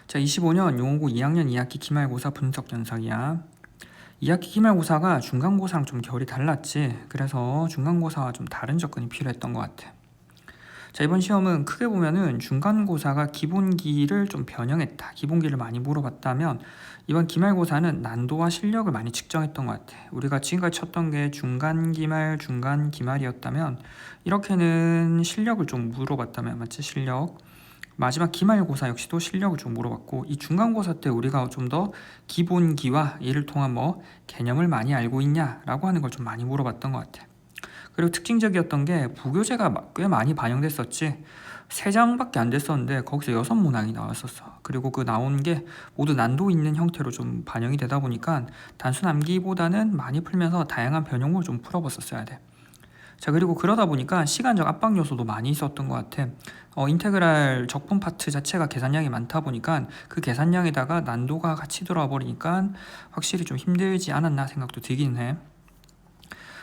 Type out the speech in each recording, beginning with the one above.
자, 25년 용어고 2학년 2학기 기말고사 분석 연석이야. 2학기 기말고사가 중간고사랑 좀 결이 달랐지. 그래서 중간고사와 좀 다른 접근이 필요했던 것 같아. 자, 이번 시험은 크게 보면은 중간고사가 기본기를 좀 변형했다. 기본기를 많이 물어봤다면 이번 기말고사는 난도와 실력을 많이 측정했던 것 같아. 우리가 지금까지 쳤던 게 중간 기말, 중간 기말이었다면 이렇게는 실력을 좀 물어봤다면 맞지? 실력. 마지막 기말고사 역시도 실력을 좀 물어봤고, 이 중간고사 때 우리가 좀 더 기본기와 이를 통한 뭐 개념을 많이 알고 있냐라고 하는 걸 좀 많이 물어봤던 것 같아. 그리고 특징적이었던 게 부교재가 꽤 많이 반영됐었지. 3장밖에 안 됐었는데 거기서 6문항이 나왔었어. 그리고 그 나온 게 모두 난도 있는 형태로 좀 반영이 되다 보니까 단순 암기보다는 많이 풀면서 다양한 변형을 좀 풀어봤었어야 돼. 자, 그리고 그러다 보니까 시간적 압박 요소도 많이 있었던 것 같아. 인테그랄 적분 파트 자체가 계산량이 많다 보니까 그 계산량에다가 난도가 같이 들어와 버리니까 확실히 좀 힘들지 않았나 생각도 들긴 해.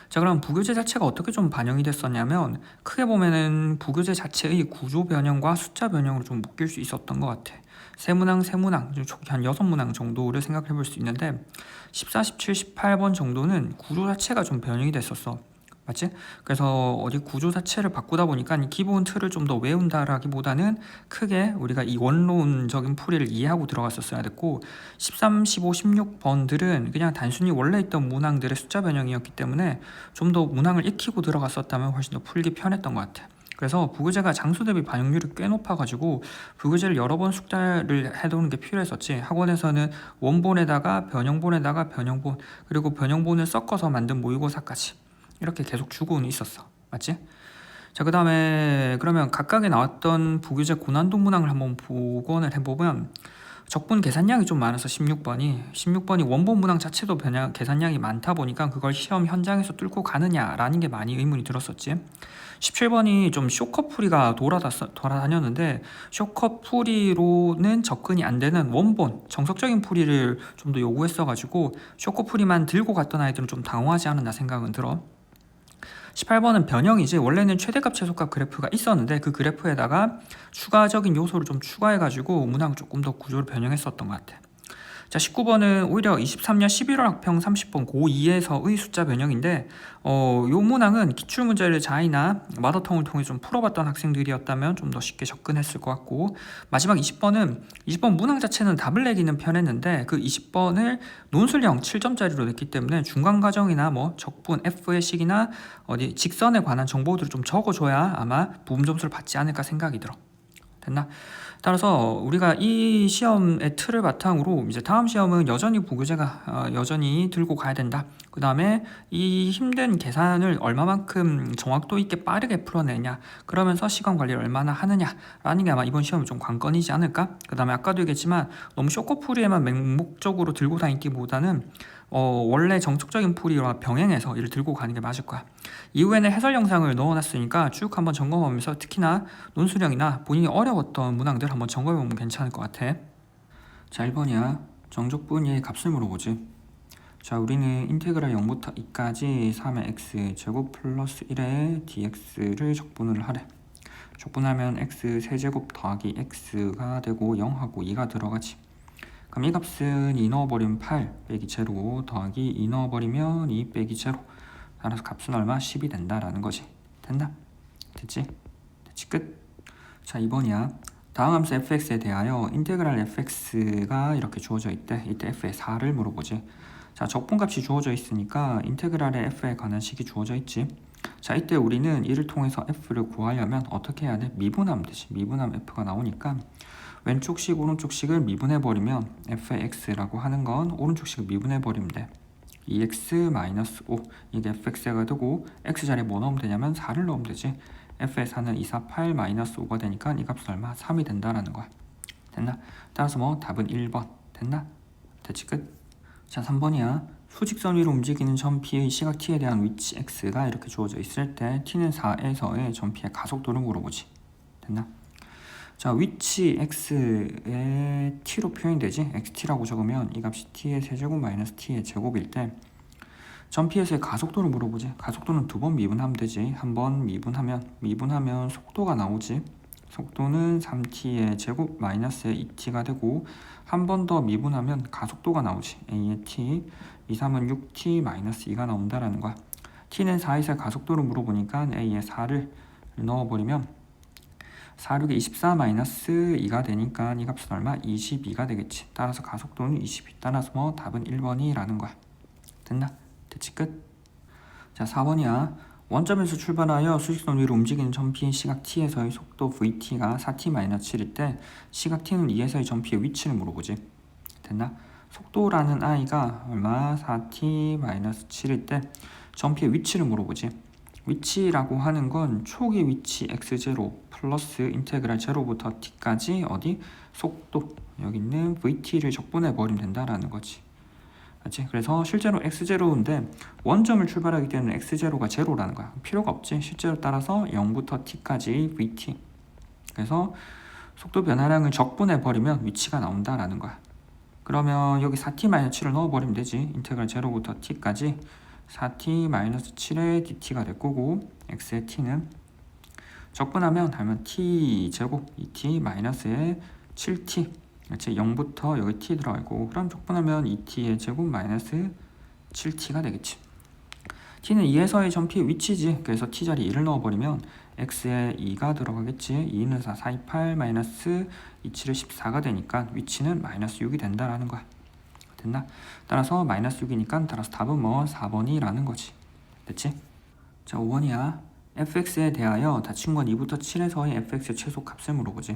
자, 그럼 부교재 자체가 어떻게 좀 반영이 됐었냐면 크게 보면은 부교재 자체의 구조 변형과 숫자 변형으로 좀 묶일 수 있었던 것 같아. 세문항, 총 한 6문항 정도를 생각해 볼 수 있는데 14, 17, 18번 정도는 구조 자체가 좀 변형이 됐었어. 맞지? 그래서 어디 구조 자체를 바꾸다 보니까 이 기본 틀을 좀 더 외운다라기보다는 크게 우리가 이 원론적인 풀이를 이해하고 들어갔었어야 됐고 13, 15, 16번들은 그냥 단순히 원래 있던 문항들의 숫자 변형이었기 때문에 좀 더 문항을 익히고 들어갔었다면 훨씬 더 풀기 편했던 것 같아. 그래서 부교재가 장수 대비 반영률이 꽤 높아가지고 부교재를 여러 번 숙달을 해두는 게 필요했었지. 학원에서는 원본에다가 변형본 그리고 변형본을 섞어서 만든 모의고사까지 이렇게 계속 주고는 있었어. 맞지? 자, 그 다음에 그러면 각각에 나왔던 부교재 고난도 문항을 한번 복원을 해보면 적분 계산량이 좀 많아서 16번이 원본 문항 자체도 계산량이 많다 보니까 그걸 시험 현장에서 뚫고 가느냐라는 게 많이 의문이 들었었지. 17번이 좀 쇼커풀이가 돌아다녔는데 쇼커풀이로는 접근이 안 되는 원본 정석적인 풀이를 좀 더 요구했어가지고 쇼커풀이만 들고 갔던 아이들은 좀 당황하지 않았나 생각은 들어. 18번은 변형이지. 원래는 최대값 최소값 그래프가 있었는데 그 그래프에다가 추가적인 요소를 좀 추가해가지고 문항 조금 더 구조를 변형했었던 것 같아. 자, 19번은 오히려 23년 11월 학평 30번 고2에서의 숫자 변형인데 요 문항은 기출문제를 자이나 마더텅을 통해 좀 풀어봤던 학생들이었다면 좀 더 쉽게 접근했을 것 같고, 마지막 20번 문항 자체는 답을 내기는 편했는데 그 20번을 논술형 7점짜리로 냈기 때문에 중간 과정이나 뭐 적분 F의 식이나 어디 직선에 관한 정보들을 좀 적어줘야 아마 부분 점수를 받지 않을까 생각이 들어. 됐나? 따라서 우리가 이 시험의 틀을 바탕으로 이제 다음 시험은 여전히 부교재가 여전히 들고 가야 된다. 그 다음에 이 힘든 계산을 얼마만큼 정확도 있게 빠르게 풀어내냐, 그러면서 시간 관리를 얼마나 하느냐라는 게 아마 이번 시험이 좀 관건이지 않을까. 그 다음에 아까도 얘기했지만 너무 쇼커풀이에만 맹목적으로 들고 다니기보다는 원래 정석적인 풀이와 병행해서 이를 들고 가는 게 맞을 거야. 이후에는 해설 영상을 넣어놨으니까 쭉 한번 점검하면서 특히나 논술형이나 본인이 어려웠던 문항들 한번 점검해보면 괜찮을 것 같아. 자, 1번이야. 정적분의 값을 물어보지. 자, 우리는 인테그랄 0부터 2까지 3의 x 제곱 플러스 1의 dx를 적분을 하래. 적분하면 x 세제곱 더하기 x가 되고 0하고 2가 들어가지. 그럼 이 값은 2 넣어버리면 8 빼기 제로 더하기 2 넣어버리면 2 빼기 제로. 따라서 값은 얼마? 10이 된다라는 거지. 됐나? 됐지? 됐지? 끝. 자, 2번이야. 다음 함수 fx에 대하여 인테그랄 fx가 이렇게 주어져 있대. 이때 f의 4를 물어보지. 자, 적분값이 주어져 있으니까 인테그랄의 f에 관한 식이 주어져 있지. 자, 이때 우리는 이를 통해서 f를 구하려면 어떻게 해야 돼? 미분하면 되지. 미분하면 f가 나오니까 왼쪽 식 오른쪽 식을 미분해버리면 f의 x라고 하는 건 오른쪽 식을 미분해버리면 돼. 2x-5 이게 fx가 되고 x 자리에 뭐 넣으면 되냐면 4를 넣으면 되지. f의 4는 2, 4, 8 5가 되니까 이 값은 얼마? 3이 된다라는 거야. 됐나? 따라서 뭐 답은 1번. 됐나? 됐지? 끝. 자, 3번이야. 수직선 위로 움직이는 점 P의 시각 T에 대한 위치 X가 이렇게 주어져 있을 때 T는 4에서의 점 P의 가속도를 물어보지. 됐나? 자, 위치 x의 t로 표현되지. xt라고 적으면 이 값이 t의 세제곱 마이너스 t의 제곱일 때 점 P에서의 가속도를 물어보지. 가속도는 2번 미분하면 되지. 한 번 미분하면 속도가 나오지. 속도는 3t의 제곱 마이너스의 2t가 되고 한 번 더 미분하면 가속도가 나오지. a의 t, 2, 3은 6t 마이너스 2가 나온다라는 거야. t는 4에서 가속도를 물어보니까 a의 4를 넣어버리면 4, 6에 24 마이너스 2가 되니까 이 값은 얼마? 22가 되겠지. 따라서 가속도는 22. 따라서 뭐 답은 1번이라는 거야. 됐나? 됐지 끝? 자 4번이야. 원점에서 출발하여 수직선 위로 움직이는 점피인 시각 t에서의 속도 vt가 4t-7일 때 시각 t는 2에서의 점피의 위치를 물어보지. 됐나? 속도라는 i가 얼마? 4t-7일 때 점피의 위치를 물어보지. 위치라고 하는 건 초기 위치 x0 플러스 인테그랄 0부터 t까지 어디? 속도 여기 있는 vt를 적분해 버리면 된다라는 거지. 맞지? 그래서 실제로 x0인데 원점을 출발하기 때문에 x0가 0라는 거야. 필요가 없지. 실제로 따라서 0부터 t까지 vt. 그래서 속도 변화량을 적분해 버리면 위치가 나온다라는 거야. 그러면 여기 4t-7을 넣어 버리면 되지. 인테그랄 0부터 t까지 4t-7의 dt가 될 거고 x의 t는 적분하면 t제곱 2t-의 7t 그렇지 0부터 여기 t 들어갈 거고 그럼 적분하면 2t의 제곱 마이너스 7t가 되겠지. t는 2에서의 점피의 위치지. 그래서 t자리 2를 넣어버리면 x에 2가 들어가겠지. 2는 4, 4, 2, 8 마이너스 2, 7은 14가 되니까 위치는 마이너스 6이 된다라는 거야. 됐나? 따라서 마이너스 6이니까 따라서 답은 뭐 4번이라는 거지. 됐지? 자 5번이야. fx에 대하여 다친 건 2부터 7에서의 fx의 최소값을 물어보지.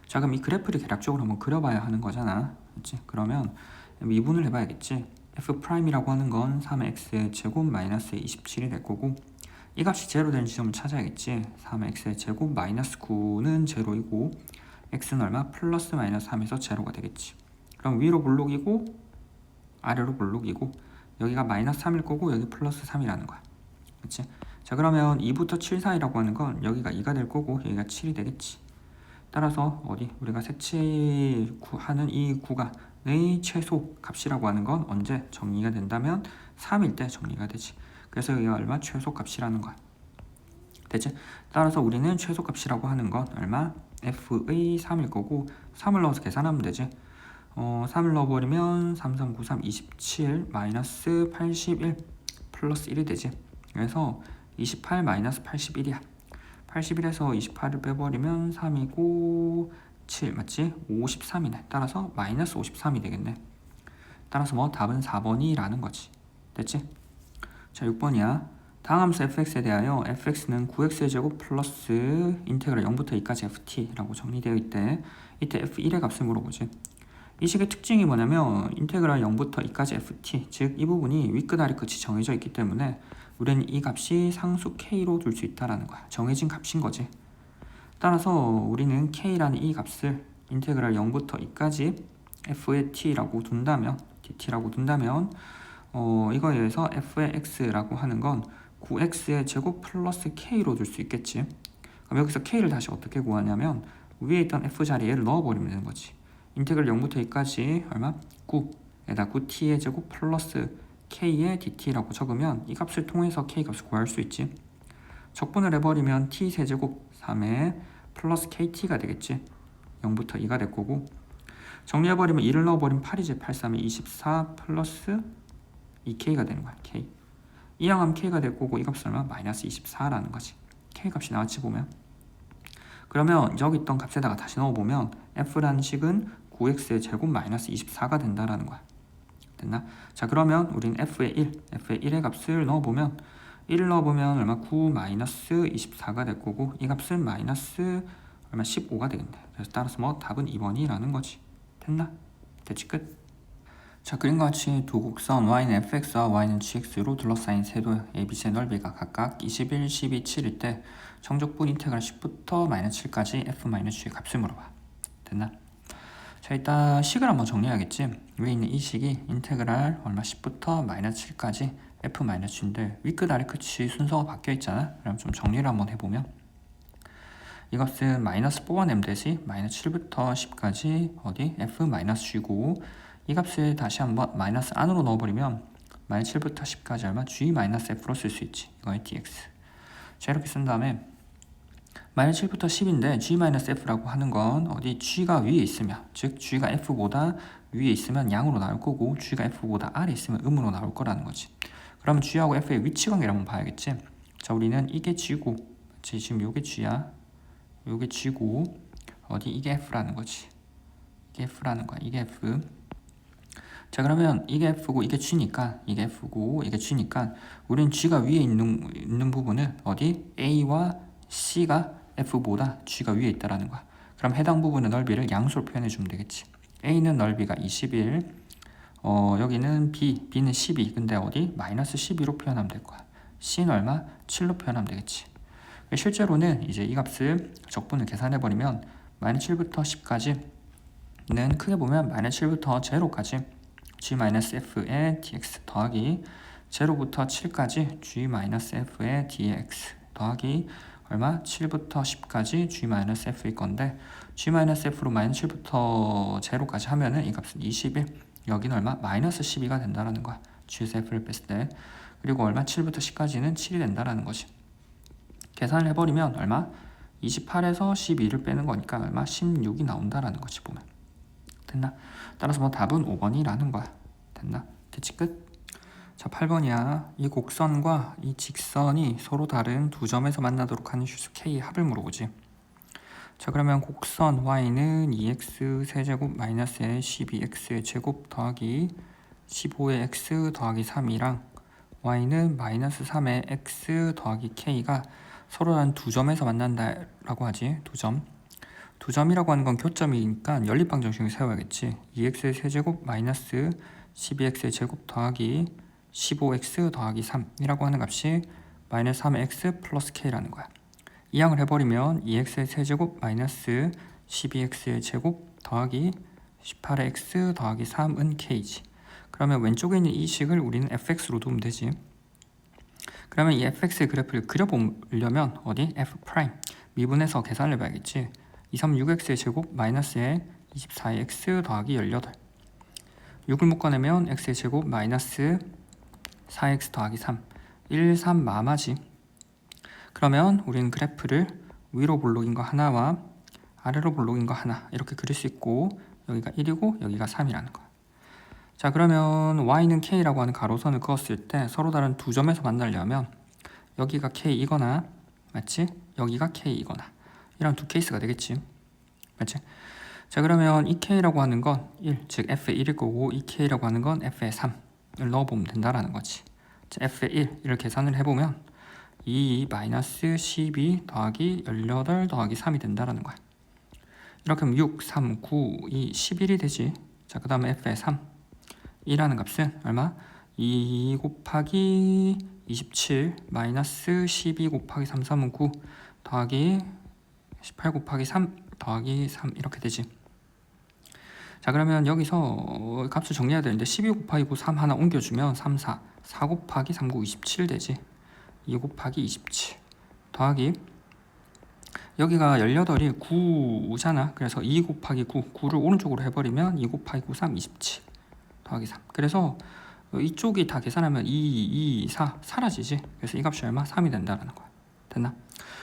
자 그럼 이 그래프를 대략적으로 한번 그려봐야 하는 거잖아. 그렇지? 그러면 미분을 해봐야겠지. f'이라고 하는 건 3x의 제곱 마이너스 27이 될 거고 이 값이 제로 되는 지점을 찾아야겠지. 3x의 제곱 마이너스 9는 제로이고 x는 얼마? 플러스 마이너스 3에서 제로가 되겠지. 그럼 위로 볼록이고 아래로 볼록이고 여기가 마이너스 3일 거고 여기 플러스 3이라는 거야. 그렇지? 자 그러면 2부터 7 사이라고 하는 건 여기가 2가 될 거고 여기가 7이 되겠지. 따라서 어디 우리가 색칠하는 이 구간의 최소 값이라고 하는 건 언제 정리가 된다면 3일 때 정리가 되지. 그래서 여기가 얼마? 최소 값이라는 거야. 됐지? 따라서 우리는 최소 값이라고 하는 건 얼마? f의 3일 거고 3을 넣어서 계산하면 되지. 3을 넣어버리면 3, 3, 9, 3, 27 마이너스 81 플러스 1이 되지. 그래서 28 마이너스 81이야. 81에서 28을 빼버리면 3이고 7 맞지? 53이네. 따라서 마이너스 53이 되겠네. 따라서 뭐 답은 4번이라는 거지. 됐지? 자 6번이야. 다음 함수 fx에 대하여 fx는 9x의 제곱 플러스 인테그랄 0부터 2까지 ft라고 정리되어 있대. 이때 f1의 값을 물어보지. 이 식의 특징이 뭐냐면 인테그랄 0부터 2까지 ft 즉 이 부분이 윗끝 아래끝이 정해져 있기 때문에 우리는 이 값이 상수 k로 둘 수 있다는 거야. 정해진 값인 거지. 따라서 우리는 k라는 이 값을 인테그랄 0부터 2까지 f의 t라고 둔다면 dt라고 둔다면 이거에 의해서 f의 x라고 하는 건 9x의 제곱 플러스 k로 둘 수 있겠지. 그럼 여기서 k를 다시 어떻게 구하냐면 위에 있던 f 자리에 넣어버리면 되는 거지. 인테그랄 0부터 2까지 얼마? 9에다 9t의 제곱 플러스 k의 dt라고 적으면 이 값을 통해서 k 값을 구할 수 있지. 적분을 해버리면 t 세제곱 3에 플러스 kt가 되겠지. 0부터 2가 될 거고 정리해버리면 2를 넣어버리면 8이지. 8, 3에 24 플러스 2k가 되는 거야. k 이항하면 k가 될 거고 이 값은 얼마? 마이너스 24라는 거지. k 값이 나왔지 보면. 그러면 여기 있던 값에다가 다시 넣어보면 f라는 식은 9x의 제곱 마이너스 24가 된다라는 거야. 됐나? 자 그러면 우리는 f의 1의 값을 넣어보면 1을 넣어보면 얼마? 9 마이너스 24가 될 거고 이 값은 마이너스 얼마? 15가 되겠네. 그래서 따라서 뭐 답은 2번이라는 거지. 됐나? 됐지 끝? 자 그림과 같이 두 곡선 y는 fx와 y는 gx로 둘러싸인 세도 ABC의 넓이가 각각 21, 12, 7일 때 정적분 인테그랄 10부터 마이너스 7까지 f-g의 값을 물어봐. 됐나? 자 일단 식을 한번 정리해야겠지. 위에 있는 이 식이 인테그랄 얼마 10부터 마이너스 7까지 f-g인데 윗끝 아래끝이 순서가 바뀌어 있잖아. 그럼 좀 정리를 한번 해보면 이것은 마이너스 뽑아내면 되지. 마이너스 7부터 10까지 어디 f-g고 이 값을 다시 한번 마이너스 안으로 넣어버리면 마이너스 7부터 10까지 얼마? g-f로 쓸 수 있지. 이거의 dx. 자 이렇게 쓴 다음에 마이너스 7부터 10인데 g-f라고 하는 건 어디 g가 위에 있으면, 즉 g가 f보다 위에 있으면 양으로 나올 거고 g가 f보다 아래에 있으면 음으로 나올 거라는 거지. 그러면 g하고 f의 위치 관계를 한번 봐야겠지. 자, 우리는 이게 g고, 지금 요게 g야, 요게 g고, 어디 이게 f라는 거지. 이게 f라는 거야. 이게 f. 자, 그러면 이게 f고 이게 g니까, 이게 f고 이게 g니까 우리는 g가 위에 있는 부분은 어디 a와 c가 f보다 g가 위에 있다라는 거야. 그럼 해당 부분의 넓이를 양수로 표현해 주면 되겠지. a는 넓이가 21, 여기는 b는 12. 근데 어디 마이너스 12로 표현하면 될 거야. c는 얼마? 7로 표현하면 되겠지. 실제로는 이제 이 값을 적분을 계산해 버리면 마이너스 7부터 10까지는 크게 보면 마이너스 7부터 0까지 g-f의 dx 더하기 0부터 7까지 g-f의 dx 더하기 얼마? 7부터 10까지 g-f일 건데 g-f로 마이너스 7부터 0까지 하면은 이 값은 21, 여기는 얼마? 마이너스 12가 된다라는 거야. g에서 f를 뺐을 때. 그리고 얼마? 7부터 10까지는 7이 된다라는 거지. 계산을 해버리면 얼마? 28에서 12를 빼는 거니까 얼마? 16이 나온다라는 거지, 보면. 됐나? 따라서 뭐 답은 5번이라는 거야. 됐나? 됐지? 끝? 자, 8번이야. 이 곡선과 이 직선이 서로 다른 두 점에서 만나도록 하는 실수 K의 합을 물어보지. 자, 그러면 곡선 Y는 2x 세제곱 마이너스의 12x의 제곱 더하기 15의 x 더하기 3이랑 Y는 마이너스 3의 x 더하기 K가 서로 다른 두 점에서 만난다라고 하지. 두 점. 두 점이라고 하는 건 교점이니까 연립방정식을 세워야겠지. 2x의 세제곱 마이너스 12x의 제곱 더하기 15x 더하기 3이라고 하는 값이 마이너스 3의 x 플러스 k라는 거야. 이항을 해버리면 2x의 세제곱 마이너스 12x의 제곱 더하기 18의 x 더하기 3은 k지. 그러면 왼쪽에 있는 이 식을 우리는 fx로 두면 되지. 그러면 이 fx의 그래프를 그려보려면 어디? f 프라임 미분해서 계산을 해봐야겠지. 236x의 제곱 마이너스에 24의 x 더하기 18. 6을 묶어내면 x의 제곱 마이너스 4x 더하기 3. 1, 3 마마지. 그러면 우리는 그래프를 위로 볼록인 거 하나와 아래로 볼록인 거 하나 이렇게 그릴 수 있고, 여기가 1이고 여기가 3이라는 거야. 자, 그러면 y는 k라고 하는 가로선을 그었을 때 서로 다른 두 점에서 만나려면 여기가 k이거나, 맞지? 여기가 k이거나 이런 두 케이스가 되겠지. 맞지? 자, 그러면 이 k라고 하는 건 1, 즉 f의 1일 거고 이 k라고 하는 건 f의 3을 넣어보면 된다라는 거지. 자, f의 1을 계산을 해보면 2 마이너스 12 더하기 18 더하기 3이 된다라는 거야. 이렇게 하면 6, 3, 9, 2, 11이 되지. 자, 그 다음에 f의 3 이라는 값은 얼마? 2 곱하기 27 마이너스 12 곱하기 3, 3은 9 더하기 18 곱하기 3 더하기 3 이렇게 되지. 자, 그러면 여기서 값을 정리해야 되는데 12 곱하기 9 3 하나 옮겨주면 3, 4 4 곱하기 3, 9 27 되지. 2 곱하기 27 더하기 여기가 18이 9잖아. 그래서 2 곱하기 9 9를 오른쪽으로 해버리면 2 곱하기 9 3 27 더하기 3. 그래서 이쪽이 다 계산하면 2, 2, 4 사라지지. 그래서 이 값이 얼마? 3이 된다는 거야. 됐나?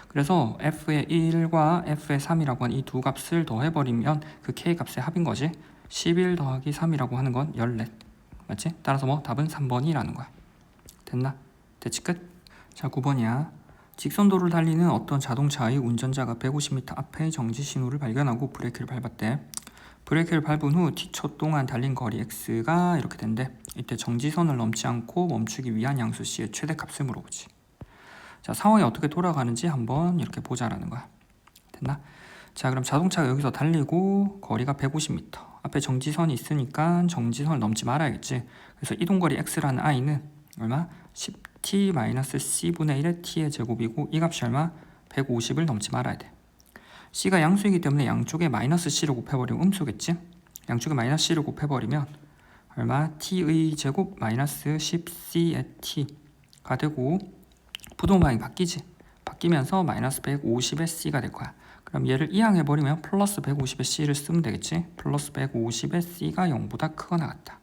그래서 f의 1과 f의 3이라고 하는 이 두 값을 더해버리면 그 k 값의 합인 거지. 11 더하기 3이라고 하는 건 14. 맞지? 따라서 뭐 답은 3번이라는 거야. 됐나? 됐지? 끝? 자, 9번이야. 직선도로를 달리는 어떤 자동차의 운전자가 150m 앞에 정지 신호를 발견하고 브레이크를 밟았대. 브레이크를 밟은 후 t초 동안 달린 거리 x가 이렇게 된대. 이때 정지선을 넘지 않고 멈추기 위한 양수 c의 최대값을 물어보지. 자, 상황이 어떻게 돌아가는지 한번 이렇게 보자라는 거야. 됐나? 자, 그럼 자동차가 여기서 달리고 거리가 150m. 앞에 정지선이 있으니까 정지선을 넘지 말아야겠지. 그래서 이동거리 x라는 i는 얼마? 10t-c분의 1의 t의 제곱이고 이 값이 얼마? 150을 넘지 말아야 돼. c가 양수이기 때문에 양쪽에 마이너스 c를 곱해버리면 음수겠지? 양쪽에 마이너스 c를 곱해버리면 얼마? t의 제곱 마이너스 10c의 t가 되고 부동방이 바뀌지. 바뀌면서 마이너스 150의 c가 될 거야. 그럼 얘를 이항해버리면 플러스 150의 c를 쓰면 되겠지. 플러스 150의 c가 0보다 크거나 같다.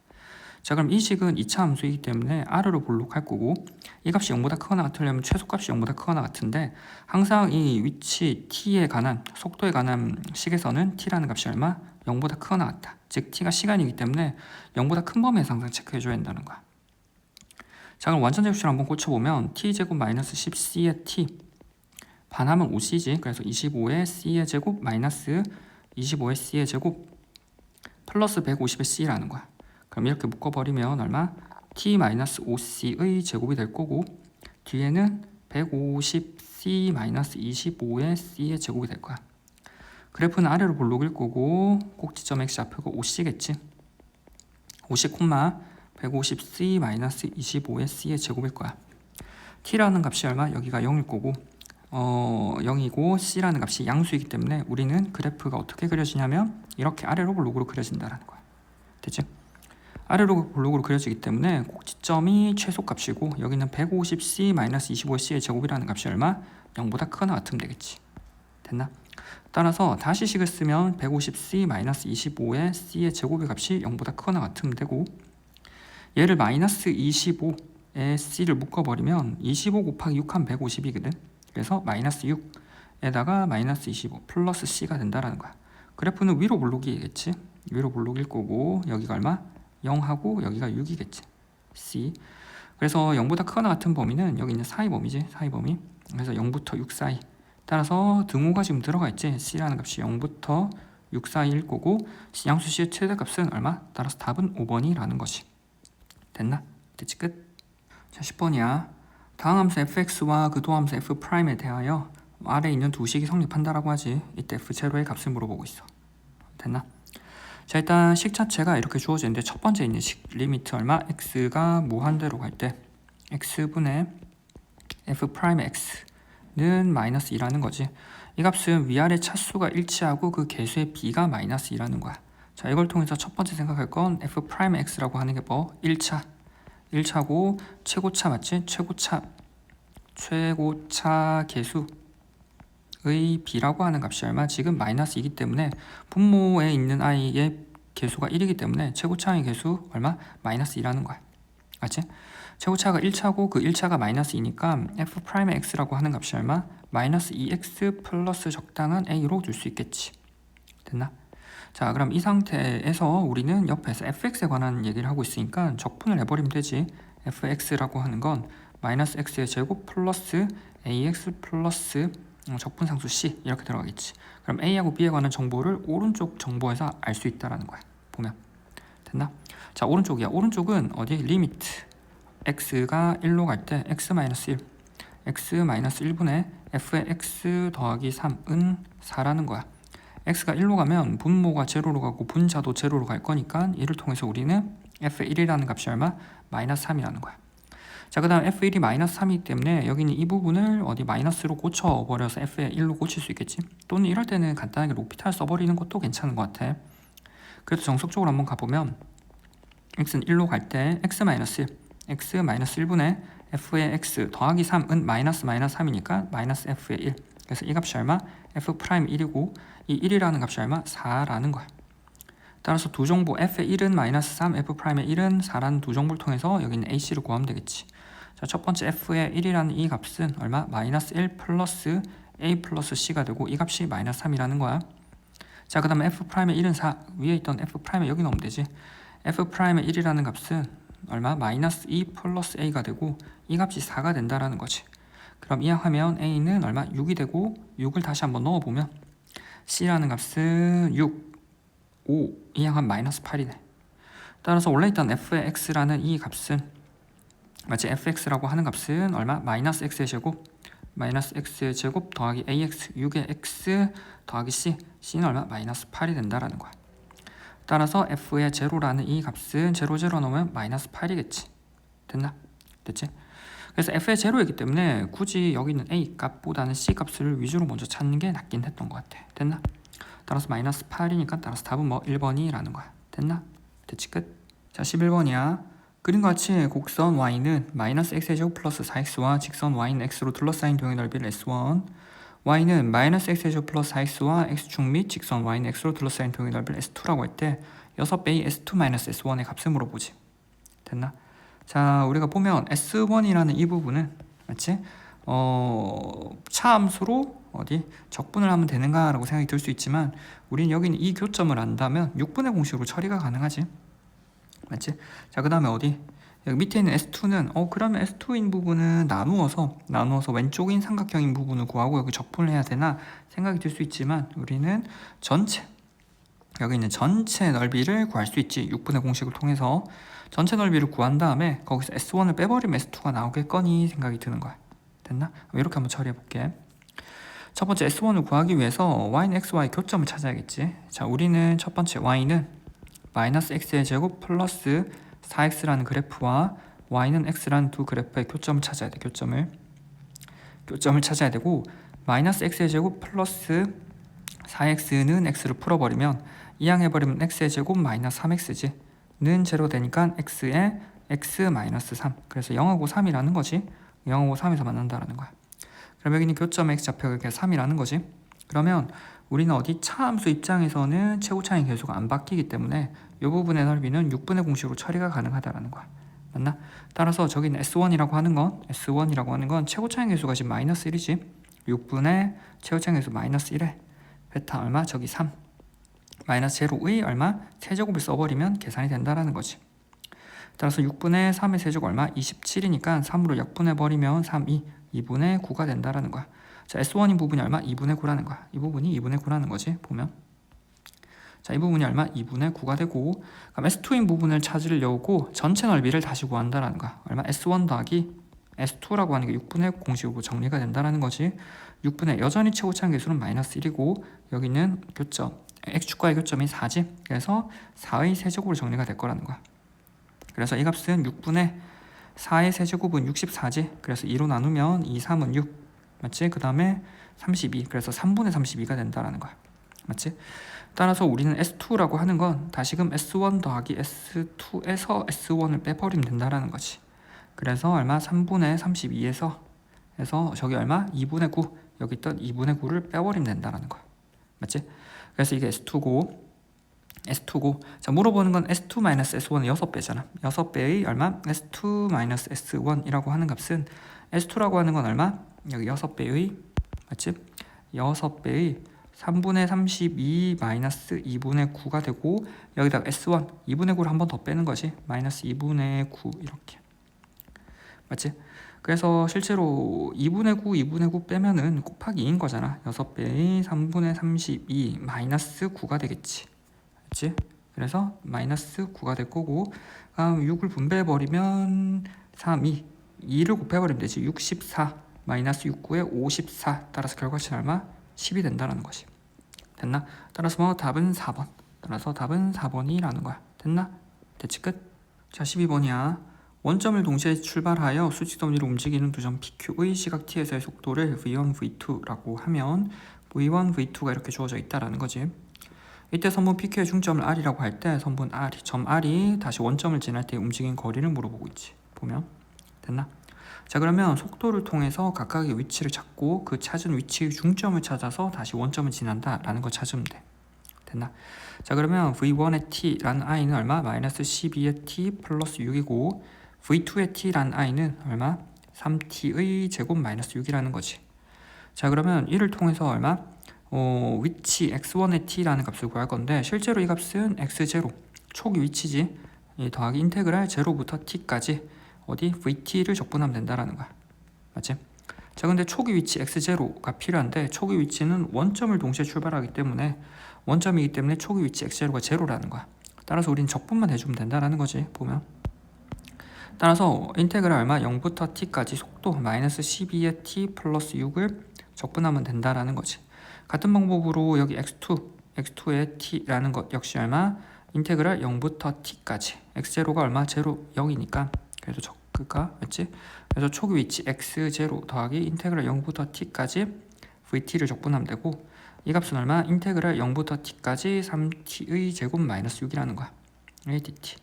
자, 그럼 이 식은 2차 함수이기 때문에 R으로 볼록할 거고, 이 값이 0보다 크거나 같으려면 최소값이 0보다 크거나 같은데, 항상 이 위치 t에 관한, 속도에 관한 식에서는 t라는 값이 얼마? 0보다 크거나 같다. 즉 t가 시간이기 때문에 0보다 큰 범위에서 항상 체크해줘야 한다는 거야. 자, 그럼 완전 제곱식을 한번 고쳐보면 t제곱 마이너스 10c의 t 반하면 5c지. 그래서 25의 c의 제곱 마이너스 25의 c의 제곱 플러스 150의 c라는 거야. 그럼 이렇게 묶어버리면 얼마? t-5c의 제곱이 될 거고, 뒤에는 150c-25의 c의 제곱이 될 거야. 그래프는 아래로 볼록일 거고, 꼭지점 x좌표가 5c겠지. 50, 150c-25의 c의 제곱일 거야. t라는 값이 얼마? 여기가 0일 거고, 0이고 c라는 값이 양수이기 때문에 우리는 그래프가 어떻게 그려지냐면 이렇게 아래로 볼록으로 그려진다는 거야. 됐지? 아래로 볼록으로 그려지기 때문에 꼭지점이 최소값이고, 여기는 150c-25c의 제곱이라는 값이 얼마? 0보다 크거나 같으면 되겠지. 됐나? 따라서 다시 식을 쓰면 150c-25의 c의 제곱의 값이 0보다 크거나 같으면 되고, 얘를 마이너스 25의 c를 묶어버리면 25 곱하기 6하면 150이거든. 그래서 마이너스 6에다가 마이너스 25 플러스 c가 된다라는 거야. 그래프는 위로 볼록이겠지. 위로 볼록일 거고, 여기가 얼마? 0하고 여기가 6이겠지. c. 그래서 0보다 크거나 같은 범위는 여기 있는 사이 범위지. 사이 범위. 그래서 0부터 6 사이. 따라서 등호가 지금 들어가 있지. c라는 값이 0부터 6 사이일 거고, 양수 c의 최대값은 얼마? 따라서 답은 5번이라는 것이. 됐나? 됐지? 끝. 자, 10번이야. 다음 함수 fx와 그 도함수 f'에 대하여 아래에 있는 두 식이 성립한다라고 하지. 이때 f0의 값을 물어보고 있어. 됐나? 자, 일단 식 자체가 이렇게 주어지는데, 첫 번째 있는 식 리미트 얼마? x가 무한대로 갈 때 x분의 f'의 x는 마이너스 2라는 거지. 이 값은 위아래 차수가 일치하고 그 개수의 b가 마이너스 2라는 거야. 자, 이걸 통해서 첫 번째 생각할 건 f'의 x라고 하는 게 뭐? 1차고 최고차 맞지? 최고차 개수의 b라고 하는 값이 얼마? 지금 마이너스 2이기 때문에 분모에 있는 i의 개수가 1이기 때문에 최고차의 개수 얼마? 마이너스 2라는 거야. 맞지? 최고차가 1차고 그 1차가 마이너스 2니까 f'의 x라고 하는 값이 얼마? 마이너스 2x 플러스 적당한 a로 줄 수 있겠지. 됐나? 자, 그럼 이 상태에서 우리는 옆에서 fx에 관한 얘기를 하고 있으니까 적분을 해버리면 되지. fx라고 하는 건 마이너스 x의 제곱 플러스 ax 플러스 적분상수 c 이렇게 들어가겠지. 그럼 a하고 b에 관한 정보를 오른쪽 정보에서 알 수 있다라는 거야. 보면 됐나? 자, 오른쪽이야. 오른쪽은 어디? 리미트 x가 1로 갈 때 x-1 x-1분의 f의 x 더하기 3은 4라는 거야. x가 1로 가면 분모가 제로로 가고 분자도 제로로 갈 거니까 이를 통해서 우리는 f1이라는 값이 얼마? 마이너스 3이라는 거야. 자, 그 다음 f1이 마이너스 3이기 때문에 여기는 이 부분을 어디 마이너스로 고쳐버려서 f의 1로 고칠 수 있겠지. 또는 이럴 때는 간단하게 로피탈 써버리는 것도 괜찮은 것 같아. 그래도 정석적으로 한번 가보면 x는 1로 갈 때 x-1분의 f의 x 더하기 3은 마이너스 3이니까 마이너스 f의 1. 그래서 이 값이 얼마? f'1이고 이 1이라는 값이 얼마? 4라는 거야. 따라서 두 정보 f의 1은 마이너스 3, f'의 1은 4라는 두 정보를 통해서 여기 있는 ac를 구하면 되겠지. 자, 첫 번째 f의 1이라는 이 값은 얼마? 마이너스 1 플러스 a 플러스 c가 되고 이 값이 마이너스 3이라는 거야. 자, 그 다음에 f'의 1은 4. 위에 있던 f'에 여기 넣으면 되지. f'의 1이라는 값은 얼마? 마이너스 2 플러스 a가 되고 이 값이 4가 된다라는 거지. 그럼 이항하면 a는 얼마? 6이 되고 6을 다시 한번 넣어보면 c라는 값은 6, 5, 이항하면 마이너스 8이네. 따라서 원래 있던 f의 x라는 이 값은 마치 fx라고 하는 값은 얼마? 마이너스 x의 제곱 마이너스 x의 제곱 더하기 ax 6의 x 더하기 c는 얼마? 마이너스 8이 된다라는 거야. 따라서 f의 제로라는 이 값은 제로 넣으면 마이너스 8이겠지. 됐나? 됐지? 그래서 f의 제로이기 때문에 굳이 여기 있는 a 값보다는 c 값을 위주로 먼저 찾는 게 낫긴 했던 것 같아. 됐나? 따라서 마이너스 8이니까 따라서 답은 뭐 1번이라는 거야. 됐나? 됐지? 끝. 자, 11번이야. 그림과 같이 곡선 y는 마이너스 x의 제곱 플러스 4x와 직선 y는 x로 둘러싸인 동의 넓이를 s1, y는 마이너스 x의 제곱 플러스 4x와 x축 및 직선 y는 x로 둘러싸인 동의 넓이를 s2라고 할 때 6배의 s2 마이너스 s1의 값을 물어보지. 됐나? 자, 우리가 보면 S1이라는 이 부분은 맞지? 차함수로 어디 적분을 하면 되는가 라고 생각이 들 수 있지만 우리는 여기는 이 교점을 안다면 6분의 공식으로 처리가 가능하지. 맞지? 자, 그 다음에 어디? 여기 밑에 있는 S2는 그러면 S2인 부분은 나누어서 왼쪽인 삼각형인 부분을 구하고 여기 적분을 해야 되나 생각이 들 수 있지만 우리는 전체 여기 있는 전체 넓이를 구할 수 있지. 6분의 공식을 통해서 전체 넓이를 구한 다음에 거기서 S1을 빼버리면 S2가 나오겠거니 생각이 드는 거야. 됐나? 이렇게 한번 처리해 볼게. 첫 번째 S1을 구하기 위해서 y는 xy 교점을 찾아야겠지. 자, 우리는 첫 번째 y는 마이너스 x의 제곱 플러스 4x라는 그래프와 y는 x라는 두 그래프의 교점을 찾아야 돼. 교점을 찾아야 되고 마이너스 x의 제곱 플러스 4x는 x를 풀어버리면 이항해버리면 x의 제곱 마이너스 3x지. 는 제로 되니까 x에 x 마이너스 3. 그래서 0하고 3이라는 거지. 0하고 3에서 만난다라는 거야. 그럼 여기는 교점 x좌표가 3이라는 거지. 그러면 우리는 어디 차함수 입장에서는 최고차의 계수가 안 바뀌기 때문에 이 부분의 넓이는 6분의 공식으로 처리가 가능하다라는 거야. 맞나? 따라서 저기는 S1이라고 하는 건 최고차의 계수가 지금 마이너스 1이지. 6분의 최고차의 계수 마이너스 1에 베타 얼마? 저기 3. 마이너스 제로의 얼마? 세제곱을 써버리면 계산이 된다라는 거지. 따라서 6분의 3의 세제곱 얼마? 27이니까 3으로 약분해버리면 2분의 9가 된다라는 거야. 자, S1인 부분이 얼마? 2분의 9라는 거야. 이 부분이 2분의 9라는 거지, 보면. 자, 이 부분이 얼마? 2분의 9가 되고, 그럼 S2인 부분을 찾으려고 전체 넓이를 다시 구한다라는 거야. 얼마? S1 더하기 S2라고 하는 게 6분의 공식으로 정리가 된다라는 거지. 6분의 여전히 최고차의 계수는 마이너스 1이고, 여기는 교점, X축과의 교점이 4지. 그래서 4의 세제곱으로 정리가 될 거라는 거야. 그래서 이 값은 6분의 4의 세제곱은 64지. 그래서 2로 나누면 2, 3은 6. 맞지? 그 다음에 32. 그래서 3분의 32가 된다라는 거야. 맞지? 따라서 우리는 S2라고 하는 건 다시금 S1 더하기 S2에서 S1을 빼버리면 된다라는 거지. 그래서 얼마? 3분의 32에서 저기 얼마? 2분의 9. 여기 있던 2분의 9를 빼버리면 된다라는 거야. 맞지? 그래서 이게 S2고 자, 물어보는 건 S2-S1은 6배잖아. 6배의 얼마? S2-S1이라고 하는 값은 S2라고 하는 건 얼마? 여기 6배의 맞지? 6배의 3분의 32 마이너스 2분의 9가 되고 여기다가 S1 2분의 9를 한 번 더 빼는 거지. 마이너스 2분의 9 이렇게 맞지? 그래서 실제로 2분의 9 빼면은 곱하기 2인 거잖아. 6배의 3분의 32 마이너스 9가 되겠지. 맞지? 그래서 마이너스 9가 될 거고 6을 분배해버리면 3, 2를 곱해버리면 되지. 64 마이너스 69에 54 따라서 결과치는 얼마? 10이 된다라는 것이. 됐나? 따라서 답은 4번. 따라서 답은 4번이라는 거야. 됐나? 됐지 끝? 자, 12번이야. 원점을 동시에 출발하여 수직선 위로 움직이는 두 점 PQ의 시각 T에서의 속도를 V1, V2라고 하면 V1, V2가 이렇게 주어져 있다라는 거지. 이때 선분 PQ의 중점을 R이라고 할 때 선분 R이, 점 R이 다시 원점을 지날 때 움직인 거리를 물어보고 있지. 보면 됐나? 자, 그러면 속도를 통해서 각각의 위치를 찾고 그 찾은 위치의 중점을 찾아서 다시 원점을 지난다라는 거 찾으면 돼. 됐나? 자, 그러면 V1의 T라는 I는 얼마? 마이너스 12의 T 플러스 6이고 V2의 T라는 I는 얼마? 3T의 제곱 마이너스 6이라는 거지. 자, 그러면 이를 통해서 얼마? 위치 x1의 t라는 값을 구할 건데 실제로 이 값은 x0 초기 위치지. 더하기 인테그랄 0부터 t까지 어디 vt를 적분하면 된다라는 거야. 맞지? 자, 근데 초기 위치 x0가 필요한데 초기 위치는 원점을 동시에 출발하기 때문에 원점이기 때문에 초기 위치 x0가 0라는 거야. 따라서 우린 적분만 해주면 된다라는 거지. 보면 따라서 인테그랄 얼마? 0부터 t까지 속도 마이너스 12의 t 플러스 6을 적분하면 된다라는 거지. 같은 방법으로 여기 x2의 t라는 것 역시 얼마? 인테그랄 0부터 t까지 x0가 얼마? 0, 0이니까 그래서 적그가 맞지? 그래서 초기 위치 x0 더하기 인테그랄 0부터 t까지 vt를 적분하면 되고 이 값은 얼마? 인테그랄 0부터 t까지 3t의 제곱 마이너스 6이라는 거야. dt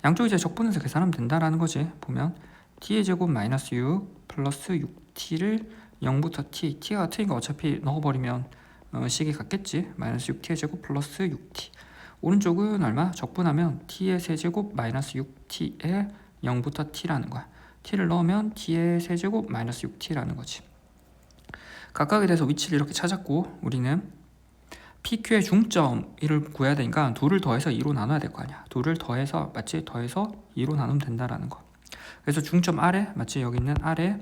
양쪽 이제 적분해서 계산하면 된다라는 거지. 보면 t의 제곱 마이너스 6 플러스 6t를 0부터 t가 같으니까 어차피 넣어버리면 식이 같겠지. 마이너스 6t의 제곱 플러스 6t 오른쪽은 얼마? 적분하면 t의 세제곱 마이너스 6t에 0부터 t라는 거야. t를 넣으면 t의 세제곱 마이너스 6t라는 거지. 각각에 대해서 위치를 이렇게 찾았고 우리는 PQ의 중점 1을 구해야 되니까 2를 더해서 2로 나눠야 될 거 아니야. 2를 더해서 맞지? 더해서 2로 나누면 된다라는 거. 그래서 중점 아래 맞지? 여기 있는 아래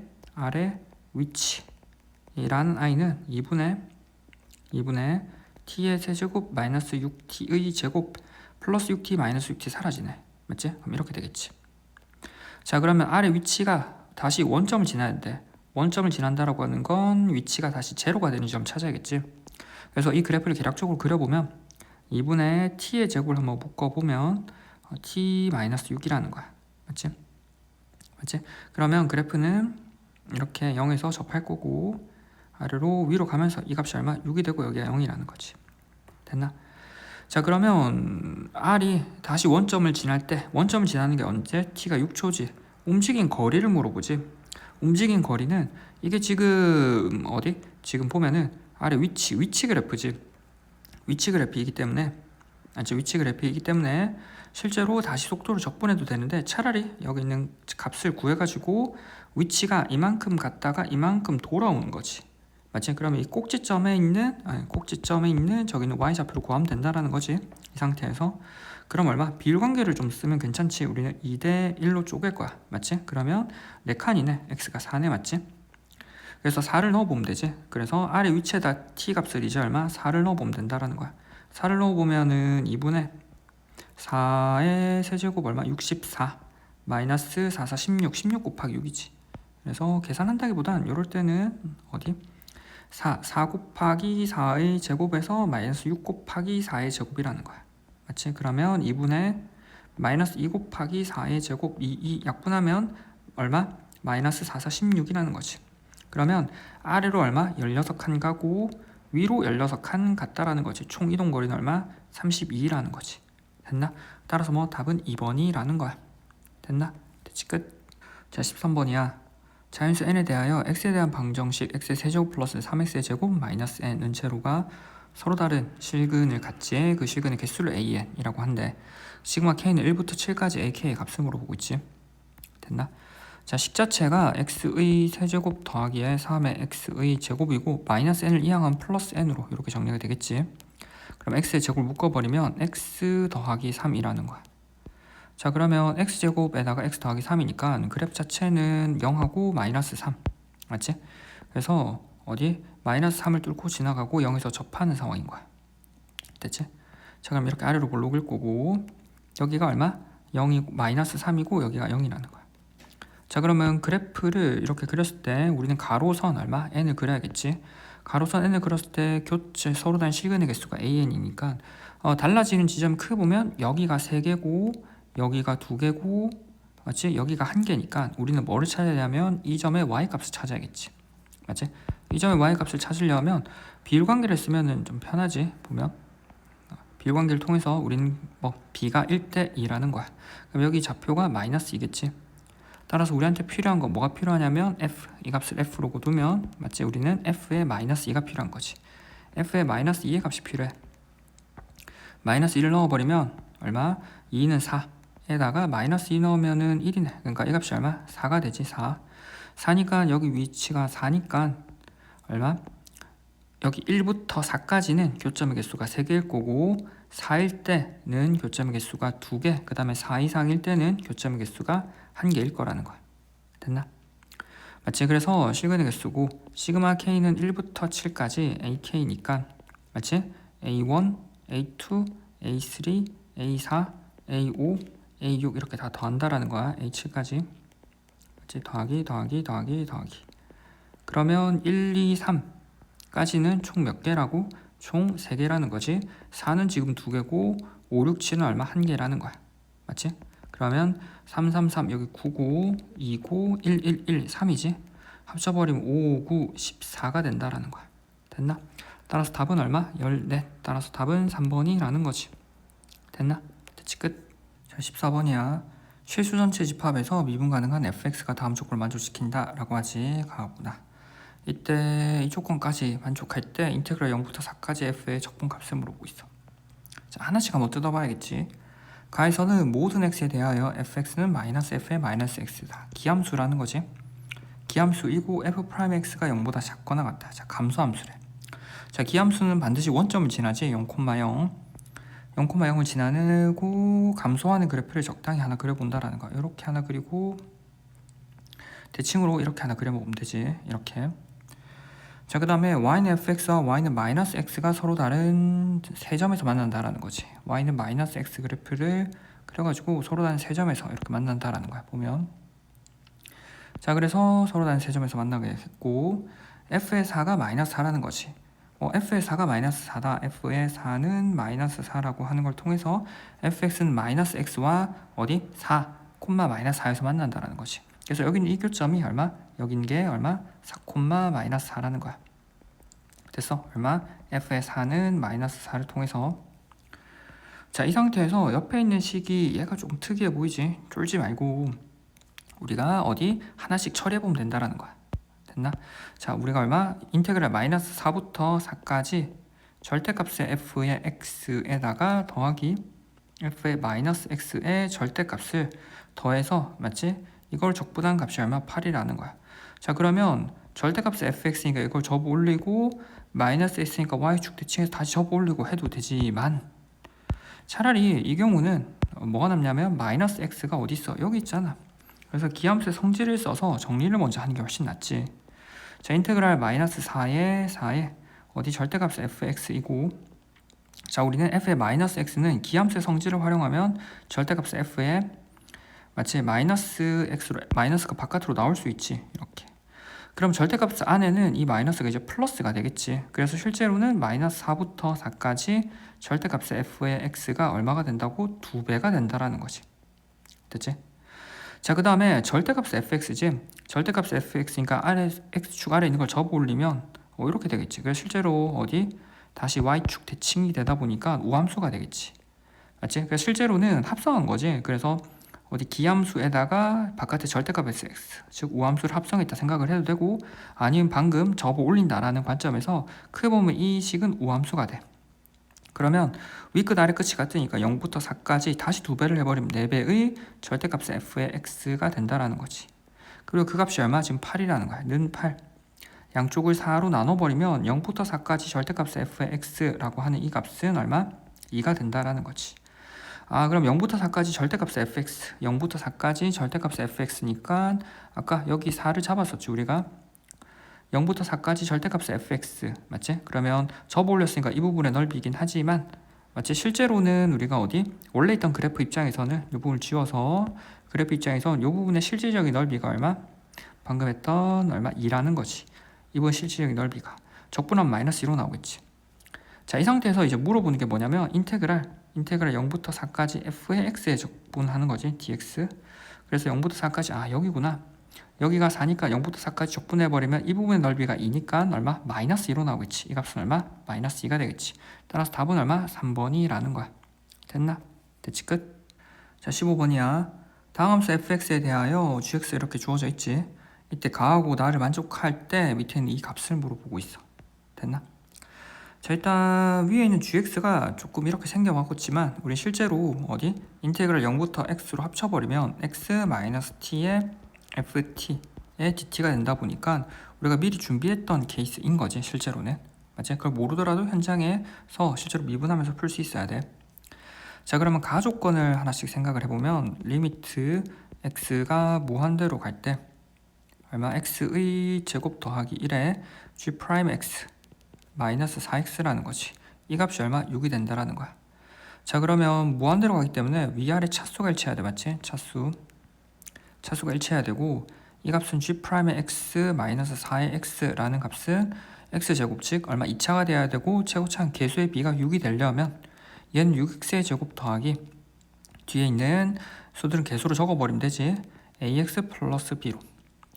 위치이라는 i는 2분의 t의 세제곱 마이너스 6t의 제곱 플러스 6t 마이너스 6t 사라지네. 맞지? 그럼 이렇게 되겠지. 자, 그러면 아래 위치가 다시 원점을 지나야 돼. 원점을 지난다라고 하는 건 위치가 다시 제로가 되는 점 찾아야겠지. 그래서 이 그래프를 계략적으로 그려보면 2분의 t의 제곱을 한번 묶어보면 t-6이라는 거야. 맞지? 그러면 그래프는 이렇게 0에서 접할 거고 아래로 위로 가면서 이 값이 얼마? 6이 되고 여기가 0이라는 거지. 됐나? 자, 그러면 r이 다시 원점을 지날 때 원점을 지나는 게 언제? t가 6초지. 움직인 거리를 물어보지. 움직인 거리는 이게 지금 어디? 지금 보면은 아래 위치 그래프지. 위치 그래프이기 때문에 실제로 다시 속도를 적분해도 되는데 차라리 여기 있는 값을 구해가지고 위치가 이만큼 갔다가 이만큼 돌아오는 거지. 맞지? 그러면 이 꼭지점에 있는 저기는 y좌표를 구하면 된다라는 거지. 이 상태에서 그럼 얼마? 비율관계를 좀 쓰면 괜찮지. 우리는 2대 1로 쪼갤 거야. 맞지? 그러면 4칸이네. x가 4네. 맞지? 그래서 4를 넣어보면 되지. 그래서 아래 위치에다 t 값을 이제 얼마? 4를 넣어보면 된다라는 거야. 4를 넣어보면은 2분의 4의 세제곱 얼마? 64 마이너스 4, 4, 16 곱하기 6이지. 그래서 계산한다기보단 이럴 때는 어디? 4 곱하기 4의 제곱에서 마이너스 6 곱하기 4의 제곱이라는 거야. 맞지? 그러면 2분의 마이너스 2 곱하기 4의 제곱 2 약분하면 얼마? 마이너스 4, 4, 16이라는 거지. 그러면 아래로 얼마? 16칸 가고 위로 16칸 갔다라는 거지. 총 이동거리는 얼마? 32라는 거지. 됐나? 따라서 뭐 답은 2번이라는 거야. 됐나? 됐지? 끝. 자, 13번이야. 자연수 n에 대하여 x에 대한 방정식 x의 세제곱 플러스 3x의 제곱 마이너스 n은 제로가 서로 다른 실근을 갖지. 그 실근의 개수를 an이라고 한대. 시그마 k는 1부터 7까지 ak의 값을 물어보고 있지. 됐나? 자, 식 자체가 x의 세제곱 더하기에 3의 x의 제곱이고 마이너스 n을 이항한 플러스 n으로 이렇게 정리가 되겠지. 그럼 x의 제곱을 묶어버리면 x 더하기 3이라는 거야. 자, 그러면 x제곱에다가 x 더하기 3이니까 그래프 자체는 0하고 마이너스 3 맞지? 그래서 어디? 마이너스 3을 뚫고 지나가고 0에서 접하는 상황인 거야. 됐지? 자, 그럼 이렇게 아래로 볼록일 거고 여기가 얼마? 0이 마이너스 3이고 여기가 0이라는 거야. 자, 그러면 그래프를 이렇게 그렸을 때 우리는 가로선 얼마? n을 그려야겠지. 가로선 n을 그렸을 때 교체 서로 다른 실근의 개수가 an이니까 달라지는 지점 크게 보면 여기가 3개고 여기가 2개고 맞지? 여기가 1개니까 우리는 뭐를 찾아야 되냐면 이 점의 y값을 찾아야겠지. 맞지? 이 점의 y값을 찾으려면 비율관계를 쓰면은 좀 편하지. 보면 비율관계를 통해서 우리는 뭐 b가 1대 2라는 거야. 그럼 여기 좌표가 마이너스 2겠지. 따라서 우리한테 필요한 건 뭐가 필요하냐면 f, 이 값을 f로 두면 맞지? 우리는 f의 마이너스 2가 필요한 거지. f의 마이너스 2의 값이 필요해. 마이너스 1을 넣어버리면 얼마? 2는 4에다가 마이너스 2 넣으면은 1이네. 그러니까 이 값이 얼마? 4가 되지. 4니까 여기 위치가 4니까 얼마? 여기 1부터 4까지는 교점의 개수가 3개일 거고 4일 때는 교점의 개수가 2개, 그 다음에 4 이상일 때는 교점의 개수가 1개일 거라는 거야. 됐나? 맞지? 그래서 실근의 개수고 시그마 k는 1부터 7까지 ak니까 맞지? a1, a2, a3, a4, a5, a6 이렇게 다 더한다라는 거야. a7까지 맞지? 더하기 그러면 1, 2, 3까지는 총 몇 개라고? 총 3개라는 거지. 4는 지금 2개고 5, 6, 7은 얼마? 1개라는 거야. 맞지? 그러면 3, 3, 3 여기 9고 2고 1, 1, 1, 3이지. 합쳐버리면 5, 9, 14가 된다라는 거야. 됐나? 따라서 답은 얼마? 14. 따라서 답은 3번이라는 거지. 됐나? 됐지? 끝. 자, 14번이야. 실수 전체 집합에서 미분 가능한 fx가 다음 조건을 만족시킨다 라고 하지. 가보다. 이때 이 조건까지 만족할 때 인테그랄 0부터 4까지 f의 적분값을 물어보고 있어. 자, 하나씩 한번 뜯어봐야겠지. 가에서는 모든 x에 대하여 fx는 마이너스 f의 마이너스 x다. 기함수라는 거지. 기함수이고 f'x가 0보다 작거나 같다. 자, 감소함수래. 자, 기함수는 반드시 원점을 지나지. 0,0 0,0을 지나고 감소하는 그래프를 적당히 하나 그려본다라는 거야. 이렇게 하나 그리고 대칭으로 이렇게 하나 그려보면 되지. 이렇게. 자, 그 다음에 y는 fx와 y는 마이너스 x가 서로 다른 세 점에서 만난다라는 거지. y는 마이너스 x 그래프를 그려가지고 서로 다른 세 점에서 이렇게 만난다라는 거야. 보면. 자, 그래서 서로 다른 세 점에서 만나게 했고 f의 4가 마이너스 4라는 거지. f의 4가 마이너스 4다. f의 4는 마이너스 4라고 하는 걸 통해서 fx는 마이너스 x와 어디? 4, 마이너스 4에서 만난다라는 거지. 그래서 여기는 이 교점이 얼마? 여긴 게 얼마? 4, 마이너스 4라는 거야. 됐어? 얼마? f의 4는 마이너스 4를 통해서. 자, 이 상태에서 옆에 있는 식이 얘가 조금 특이해 보이지? 쫄지 말고 우리가 어디 하나씩 처리해보면 된다라는 거야. 됐나? 자, 우리가 얼마? 인테그랄 마이너스 4부터 4까지 절대값의 f의 x에다가 더하기 f의 마이너스 x의 절대값을 더해서 맞지? 이걸 적분한 값이 얼마? 8이라는 거야. 자, 그러면 절대값의 fx니까 이걸 접어 올리고 마이너스 x니까 y축 대칭해서 다시 접어 올리고 해도 되지만 차라리 이 경우는 뭐가 남냐면 마이너스 x가 어디 있어? 여기 있잖아. 그래서 기함수의 성질을 써서 정리를 먼저 하는 게 훨씬 낫지. 자, 인테그랄 마이너스 4에 어디 절대값의 fx이고, 자, 우리는 f의 마이너스 x는 기함수의 성질을 활용하면 절대값의 f의 마치 마이너스 x로 마이너스가 바깥으로 나올 수 있지. 이렇게. 그럼 절대값 안에는 이 마이너스가 이제 플러스가 되겠지. 그래서 실제로는 마이너스 4부터 4까지 절대값의 f의 x가 얼마가 된다고? 2배가 된다라는 거지. 됐지? 자, 그 다음에 절대값의 fx지. 절대값의 fx니까 아래 x축 아래에 있는 걸 접어 올리면 이렇게 되겠지. 그래서 실제로 어디 다시 y축 대칭이 되다 보니까 우함수가 되겠지. 맞지? 그래서 실제로는 합성한 거지. 그래서 어디 기함수에다가 바깥에 절대값 fx, 즉 우함수를 합성했다 생각을 해도 되고, 아니면 방금 접어 올린다라는 관점에서 크게 보면 이 식은 우함수가 돼. 그러면 위끝 아래 끝이 같으니까 0부터 4까지 다시 2배를 해버리면 4배의 절대값의 f의 x가 된다라는 거지. 그리고 그 값이 얼마? 지금 8이라는 거야. 는 8. 양쪽을 4로 나눠버리면 0부터 4까지 절대값의 f의 x라고 하는 이 값은 얼마? 2가 된다라는 거지. 아, 그럼 0부터 4까지 절대값의 fx, 0부터 4까지 절대값의 fx니까 아까 여기 4를 잡았었지 우리가. 0부터 4까지 절대값의 fx 맞지? 그러면 접어 올렸으니까 이 부분의 넓이긴 하지만 맞지? 실제로는 우리가 어디? 원래 있던 그래프 입장에서는 이 부분을 지워서 그래프 입장에서 이 부분의 실질적인 넓이가 얼마? 방금 했던 얼마? 2라는 거지. 이 부분 실질적인 넓이가 적분하면 마이너스 2로 나오겠지. 자, 이 상태에서 이제 물어보는 게 뭐냐면 인테그랄 0부터 4까지 f의 x에 적분하는 거지. dx. 그래서 0부터 4까지 여기구나. 여기가 4니까 0부터 4까지 적분해버리면 이 부분의 넓이가 2니까 얼마? 마이너스 2로 나오겠지. 이 값은 얼마? 마이너스 2가 되겠지. 따라서 답은 얼마? 3번이라는 거야. 됐나? 됐지? 끝. 자, 15번이야. 다음 함수 fx에 대하여 gx 이렇게 주어져 있지. 이때 가하고 나를 만족할 때 밑에는 이 값을 물어보고 있어. 됐나? 자, 일단 위에 있는 gx가 조금 이렇게 생겨먹었지만 우리 실제로 어디? 인테그랄 0부터 x로 합쳐버리면 x-t의 ft의 dt가 된다 보니까 우리가 미리 준비했던 케이스인 거지 실제로는. 맞지? 그걸 모르더라도 현장에서 실제로 미분하면서 풀 수 있어야 돼. 자, 그러면 가조건을 하나씩 생각을 해보면 리미트 x가 무한대로 갈 때 얼마? x의 제곱 더하기 1에 g'x 마이너스 4x라는 거지. 이 값이 얼마? 6이 된다라는 거야. 자, 그러면 무한대로 가기 때문에 위아래 차수가 일치해야 돼. 맞지? 차수가 일치해야 되고 이 값은 g'의 x 마이너스 4의 x라는 값은 x제곱 즉 얼마? 2차가 돼야 되고 최고차는 개수의 b가 6이 되려면 얘는 6x의 제곱 더하기 뒤에 있는 수들은 개수로 적어버리면 되지. ax 플러스 b로.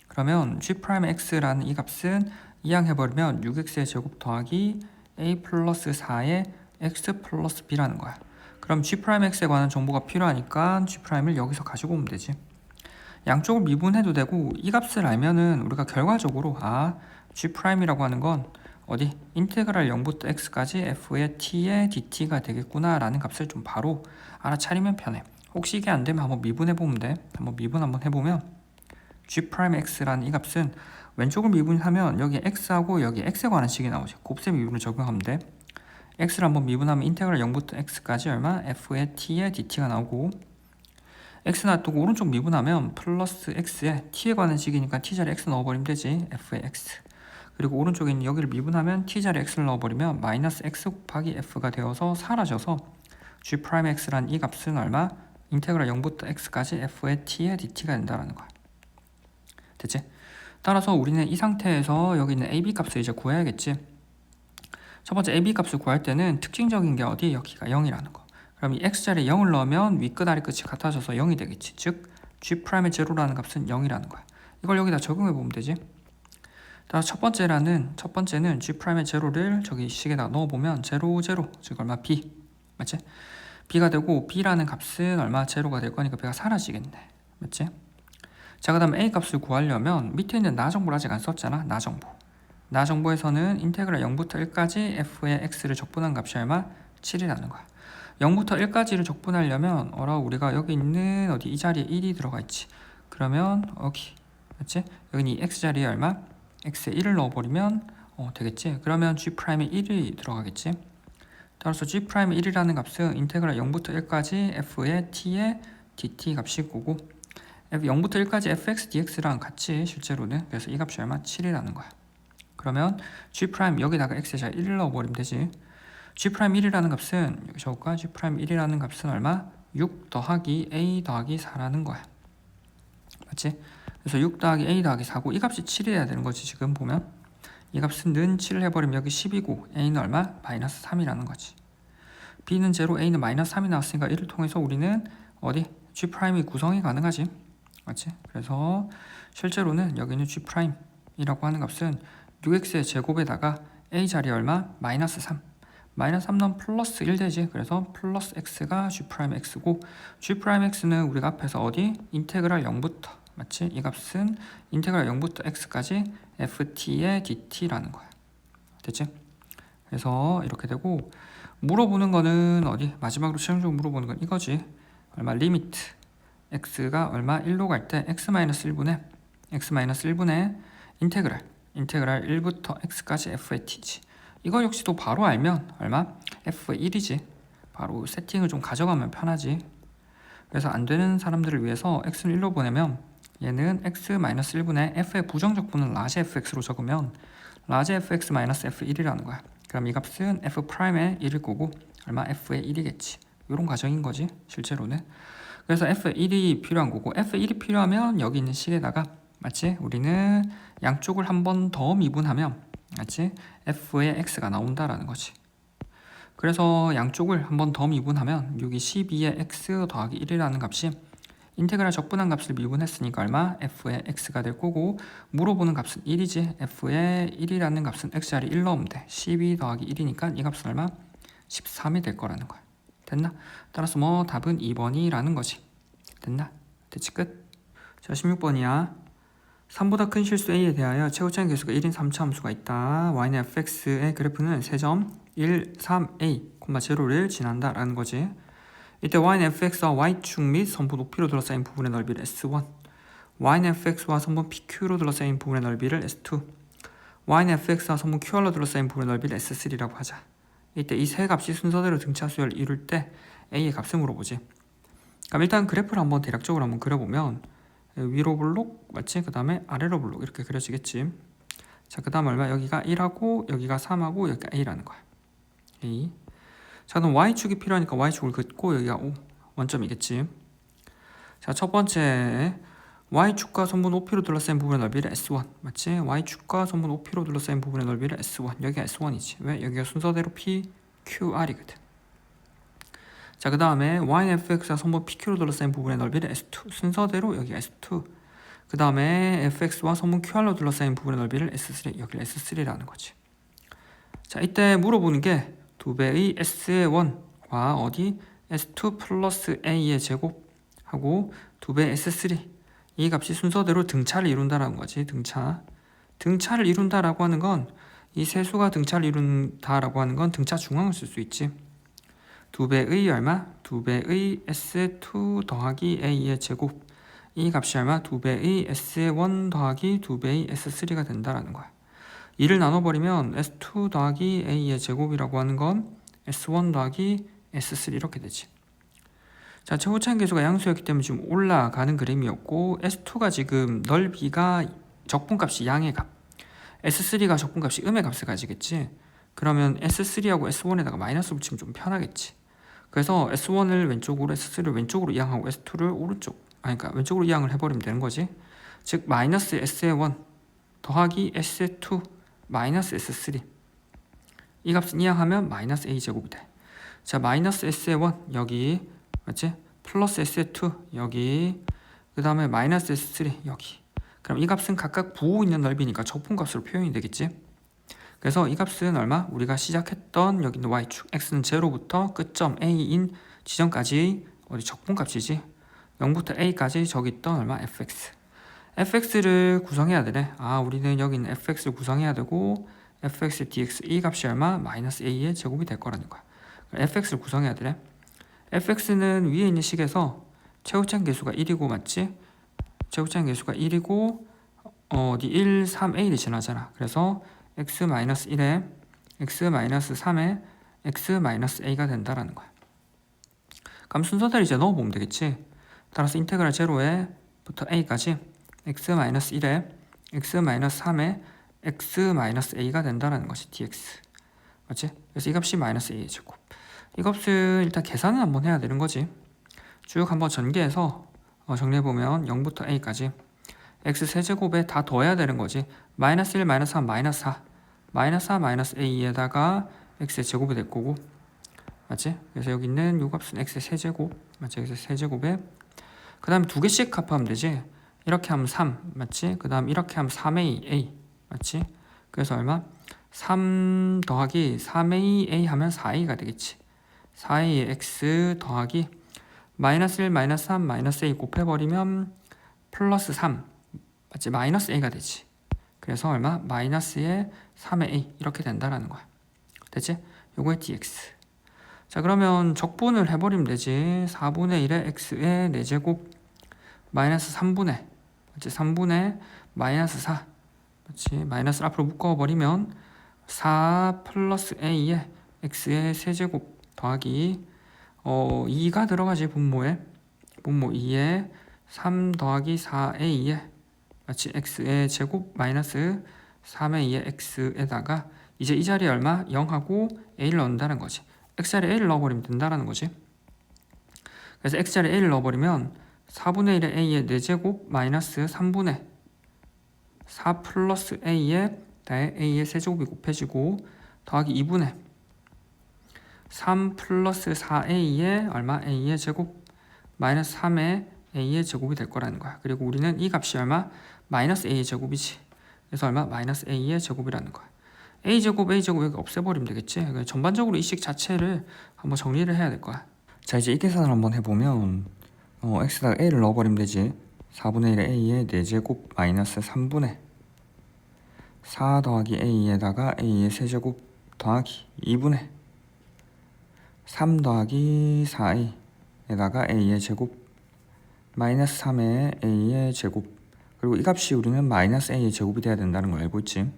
그러면 g'의 x라는 이 값은 이항해버리면 6x의 제곱 더하기 a 플러스 4의 x 플러스 b라는 거야. 그럼 g'x에 관한 정보가 필요하니까 g'을 여기서 가지고 오면 되지. 양쪽을 미분해도 되고 이 값을 알면은 우리가 결과적으로 g'이라고 하는 건 어디? 인테그랄 0부터 x까지 f의 t의 dt가 되겠구나 라는 값을 좀 바로 알아차리면 편해. 혹시 이게 안 되면 한번 미분해 보면 돼. 한번 미분 한번 해보면 G'X라는 이 값은 왼쪽을 미분하면 여기 X하고 여기 X에 관한 식이 나오지. 곱셈 미분을 적용하면 돼. X를 한번 미분하면 인테그랄 0부터 X까지 얼마? F의 T의 DT가 나오고, X 놔두고 오른쪽 미분하면 플러스 X에 T에 관한 식이니까 T자리에 X 넣어버리면 되지. F의 X. 그리고 오른쪽에 있는 여기를 미분하면 T자리에 X를 넣어버리면 마이너스 X 곱하기 F가 되어서 사라져서 G'X라는 이 값은 얼마? 인테그랄 0부터 X까지 F의 T의 DT가 된다는 거야. 됐지? 따라서 우리는 이 상태에서 여기 있는 AB 값을 이제 구해야겠지. 첫 번째 AB 값을 구할 때는 특징적인 게 어디? 여기가 0이라는 거. 그럼 이 X자리에 0을 넣으면 윗끝 아래끝이 같아져서 0이 되겠지. 즉 G'의 제로라는 값은 0이라는 거야. 이걸 여기다 적용해 보면 되지. 따라서 첫 번째는 G'의 제로를 저기 식에다 넣어보면 제로, 즉 얼마? B. 맞지? B가 되고 B라는 값은 얼마? 제로가 될 거니까 B가 사라지겠네. 맞지? 자, 그 다음 A 값을 구하려면 밑에 있는 나정보를 아직 안 썼잖아. 나정보에서는 인테그랄 0부터 1까지 F의 X를 적분한 값이 얼마? 7이라는 거야. 0부터 1까지를 적분하려면 우리가 여기 있는 어디 이 자리에 1이 들어가 있지. 그러면 여기 맞지? 여기 이 X자리에 얼마? X에 1을 넣어버리면 되겠지. 그러면 G'에 1이 들어가겠지. 따라서 G'의 1이라는 값은 인테그랄 0부터 1까지 F의 T의 DT 값이 고고, 0부터 1까지 fx dx랑 같이 실제로는. 그래서 이 값이 얼마? 7이라는 거야. 그러면 G' 여기다가 x에 자 1을 넣어버리면 되지. G'1이라는 값은 여기 적을까? G'1이라는 값은 얼마? 6 더하기 a 더하기 4라는 거야. 맞지? 그래서 6 더하기 a 더하기 4고 이 값이 7이어야 되는 거지. 지금 보면 이 값은 는 7을 해버리면 여기 10이고 a는 얼마? 마이너스 3이라는 거지. b는 제로, a는 마이너스 3이 나왔으니까 이를 통해서 우리는 어디? G'이 구성이 가능하지. 맞지? 그래서 실제로는 여기 있는 G'이라고 하는 값은 6x의 제곱에다가 a 자리 얼마? 마이너스 3. 마이너스 3 넣으면 플러스 1 되지. 그래서 플러스 x가 G'x고, G'x는 우리가 앞에서 어디? 인테그랄 0부터. 맞지? 이 값은 인테그랄 0부터 x까지 ft의 dt라는 거야. 됐지? 그래서 이렇게 되고, 물어보는 거는 어디? 마지막으로 최종적으로 물어보는 건 이거지. 얼마? 리미트 x가 얼마? 1로 갈 때 x-1분의 인테그랄 1부터 x까지 f의 t지. 이거 역시도 바로 알면 얼마? f의 1이지. 바로 세팅을 좀 가져가면 편하지. 그래서 안 되는 사람들을 위해서 x는 1로 보내면 얘는 x-1분의 f의 부정적분은 라지 fx로 적으면 라지 fx-f1이라는 거야. 그럼 이 값은 f'의 1일 거고 얼마? f의 1이겠지. 이런 과정인 거지 실제로는. 그래서 F1이 필요한 거고, F1이 필요하면 여기 있는 식에다가 맞지? 우리는 양쪽을 한 번 더 미분하면 맞지? F의 X가 나온다라는 거지. 그래서 양쪽을 한 번 더 미분하면 여기 12의 X 더하기 1이라는 값이 인테그랄 적분한 값을 미분했으니까 얼마? F의 X가 될 거고, 물어보는 값은 1이지. F의 1이라는 값은 X자리 1 넣으면 돼. 12 더하기 1이니까 이 값은 얼마? 13이 될 거라는 거야. 됐나? 따라서 답은 2번이라는 거지. 됐나? 됐지? 끝. 자, 16번이야. 3보다 큰 실수 a에 대하여 최고차의 개수가 1인 3차 함수가 있다. y는 fx의 그래프는 3점 1, 3a, 0를 지난다 라는 거지. 이때 y는 fx와 y축 및 선분 높이로 둘러싸인 부분의 넓이를 s1, y는 fx와 선분 pq로 둘러싸인 부분의 넓이를 s2, y는 fx와 선분 qr로 둘러싸인 부분의 넓이를 s3라고 하자. 이때 이 세 값이 순서대로 등차 수열을 이룰 때 a의 값을 물어보지. 그럼 일단 그래프를 한번 대략적으로 한번 그려보면 위로 블록 맞지? 그 다음에 아래로 블록 이렇게 그려지겠지. 자, 그 다음 얼마? 여기가 1하고 여기가 3하고 여기가 a라는 거야. a. 자, 그럼 y축이 필요하니까 y축을 긋고 여기가 5 원점이겠지. 자, 첫 번째 y축과 선분 OP로 둘러싸인 부분의 넓이를 S1 맞지? y축과 선분 OP로 둘러싸인 부분의 넓이를 S1 여기가 S1이지. 왜? 여기가 순서대로 P, QR이거든. 자, 그 다음에 y는 fx와 선분 PQ로 둘러싸인 부분의 넓이를 S2 순서대로 여기가 S2. 그 다음에 fx와 선분 QR로 둘러싸인 부분의 넓이를 S3 여기가 S3라는 거지. 자, 이때 물어보는 게 2배의 S의 1과 어디? S2 플러스 A의 제곱하고 2배 S3 이 값이 순서대로 등차를 이룬다라는 거지. 등차를 이룬다라고 하는 건 이 세 수가 등차를 이룬다라고 하는 건 등차 중앙을 쓸 수 있지. 2배의 얼마? 2배의 S2 더하기 A의 제곱. 이 값이 얼마? 2배의 S1 더하기 2배의 S3가 된다라는 거야. 2를 나눠버리면 S2 더하기 A의 제곱이라고 하는 건 S1 더하기 S3 이렇게 되지. 자, 최고차항 계수가 양수였기 때문에 지금 올라가는 그림이었고, S2가 지금 넓이가 적분값이 양의 값, S3가 적분값이 음의 값을 가지겠지. 그러면 S3하고 S1에다가 마이너스 붙이면 좀 편하겠지. 그래서 S1을 왼쪽으로, S3를 왼쪽으로 이항하고 S2를 오른쪽, 그러니까 왼쪽으로 이항을 해버리면 되는 거지. 즉 마이너스 S1 더하기 S2 마이너스 S3, 이 값은 이항하면 마이너스 A제곱이 돼. 자, 마이너스 S1 여기 맞지? 플러스 S2 여기, 그 다음에 마이너스 S3 여기. 그럼 이 값은 각각 부호 있는 넓이니까 적분값으로 표현이 되겠지. 그래서 이 값은 얼마? 우리가 시작했던 여기 있는 y축 x는 0부터 끝점 a인 지점까지 어디 적분값이지. 0부터 a까지 저기 있던 얼마? fx. fx를 구성해야 되네. 아, 우리는 여기 있는 fx를 구성해야 되고, fx dx 이 값이 얼마? 마이너스 a의 제곱이 될 거라는 거야. fx를 구성해야 되네. fx는 위에 있는 식에서 최고차항 계수가 1이고 맞지? 최고차항 계수가 1이고 어디 1, 3a를 지나잖아. 그래서 x-1에 x-3에 x-a가 된다라는 거야. 그럼 순서대로 이제 넣어보면 되겠지. 따라서 인테그랄 0에 부터 a까지 x-1에 x-3에 x-a가 된다라는 것이 dx. 맞지? 그래서 이 값이 마이너스 a의 제곱. 이 값을 일단 계산을 한번 해야 되는 거지. 쭉 한번 전개해서 정리해보면 0부터 a까지 x 세제곱에 다 더해야 되는 거지. 마이너스 1, 마이너스 3, 마이너스 4 마이너스 4, 마이너스 a에다가 x의 제곱이 될 거고, 맞지? 그래서 여기 있는 요 값은 x의 세제곱, 맞지? x 세제곱에 그 다음에 두 개씩 값하면 되지. 이렇게 하면 3, 맞지? 그 다음 이렇게 하면 3a, a, 맞지? 그래서 얼마? 3 더하기 3a, a 하면 4a가 되겠지. 4a의 x 더하기 마이너스 1, 마이너스 3, 마이너스 a 곱해버리면 플러스 3, 맞지? 마이너스 a가 되지. 그래서 얼마? 마이너스의 3의 a 이렇게 된다라는 거야. 됐지? 요거의 dx. 자, 그러면 적분을 해버리면 되지. 4분의 1의 x의 4제곱 마이너스 3분의, 맞지? 3분의 마이너스 4, 맞지? 마이너스를 앞으로 묶어버리면 4 플러스 a의 x의 세제곱 더하기 2가 들어가지. 분모에 분모 2에 3 더하기 4a의, 마치 x의 제곱 마이너스 3의 2의 x에다가 이제 이 자리에 얼마? 0하고 a를 넣는다는 거지. x자리에 a를 넣어버리면 된다는 거지. 그래서 x자리에 a를 넣어버리면 4분의 1의 a의 4제곱 마이너스 3분의 4 플러스 a의 세제곱이 곱해지고 더하기 2분의 3 플러스 4a의 얼마? a의 제곱 마이너스 3의 a의 제곱이 될 거라는 거야. 그리고 우리는 이 값이 얼마? 마이너스 a의 제곱이지. 그래서 얼마? 마이너스 a의 제곱이라는 거야. a제곱 여기 없애버리면 되겠지. 전반적으로 이 식 자체를 한번 정리를 해야 될 거야. 자, 이제 이 계산을 한번 해보면 x에다가 a를 넣어버리면 되지. 4분의 1의 a의 4제곱 마이너스 3분의 4 더하기 a에다가 a의 세제곱 더하기 2분의 3 더하기 4a에다가 a의 제곱 마이너스 3의 a의 제곱. 그리고 이 값이 우리는 마이너스 a의 제곱이 돼야 된다는 걸 알고 있지.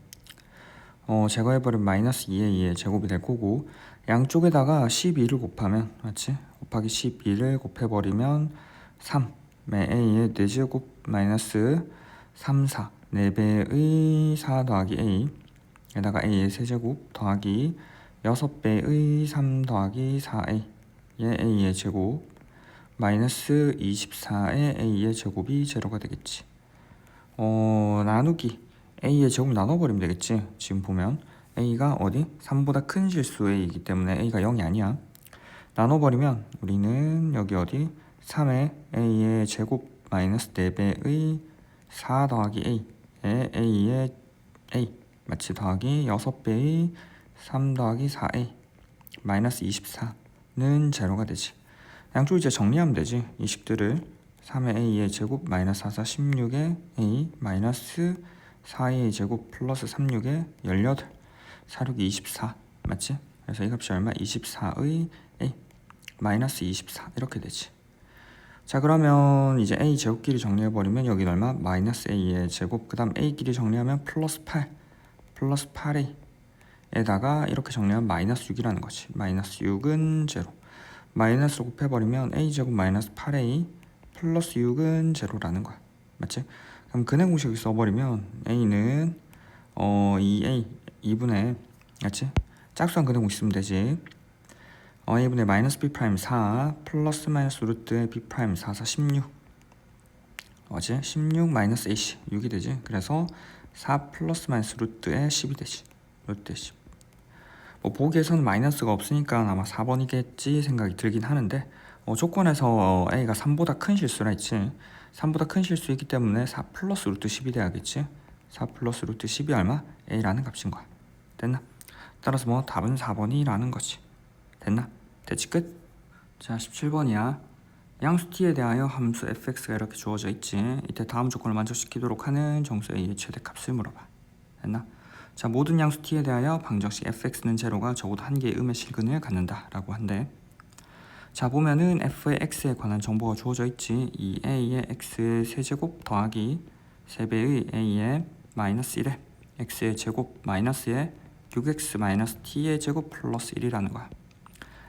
제거해버리면 마이너스 2a의 제곱이 될 거고, 양쪽에다가 12를 곱하면, 맞지? 곱하기 12를 곱해버리면 3의 a의 4제곱 마이너스 3, 4 4배의 4 더하기 a 에다가 a의 세제곱 더하기 6배의 3 더하기 4a의 a의 제곱 마이너스 24의 a의 제곱이 제로가 되겠지. 나누기 a의 제곱 나눠버리면 되겠지. 지금 보면 a가 어디? 3보다 큰 실수 a이기 때문에 a가 0이 아니야. 나눠버리면 우리는 여기 어디? 3의 a의 제곱 마이너스 4배의 4 더하기 a의 a의 a, 마치 더하기 6배의 3 더하기 4a 마이너스 24는 제로가 되지. 양쪽 이제 정리하면 되지. 이 식들을 3의 a의 제곱 마이너스 4, 4, 16의 a 마이너스 4의 제곱 플러스 36의 18 4, 6, 24 맞지? 그래서 이 값이 얼마? 24의 a 마이너스 24 이렇게 되지. 자 그러면 이제 a 제곱끼리 정리해버리면 여기는 얼마? 마이너스 a의 제곱, 그 다음 a끼리 정리하면 플러스 8 플러스 8a 에다가 이렇게 정리하면 마이너스 6이라는 거지. 마이너스 6은 제로. 마이너스로 곱해버리면 a제곱 마이너스 8a 플러스 6은 제로라는 거야. 맞지? 그럼 근해 공식을 써버리면 a는 2a 2분의 맞지? 짝수한 근해 공식 쓰면 되지. a분의 마이너스 b 프라임 4 플러스 마이너스 루트 b 프라임 4 4 16 어제 16 마이너스 ac 6이 되지. 그래서 4 플러스 마이너스 루트에 10이 되지. 루트에 10. 뭐 보기에서는 마이너스가 없으니까 아마 4번이겠지 생각이 들긴 하는데 조건에서 a가 3보다 큰 실수라 했지. 3보다 큰 실수이기 때문에 4 플러스 루트 10이 돼야겠지. 4 플러스 루트 10이 얼마? a라는 값인 거야. 됐나? 따라서 뭐 답은 4번이라는 거지. 됐나? 됐지 끝? 자 17번이야. 양수 t에 대하여 함수 fx가 이렇게 주어져 있지. 이때 다음 조건을 만족시키도록 하는 정수 a의 최대값을 물어봐. 됐나? 자 모든 양수 t에 대하여 방정식 fx는 제로가 적어도 한 개의 음의 실근을 갖는다 라고 한대. 자 보면은 f의 x에 관한 정보가 주어져 있지. 이 a의 x의 세제곱 더하기 3배의 a의 마이너스 1의 x의 제곱 마이너스의 6x 마이너스 t의 제곱 플러스 1이라는 거야.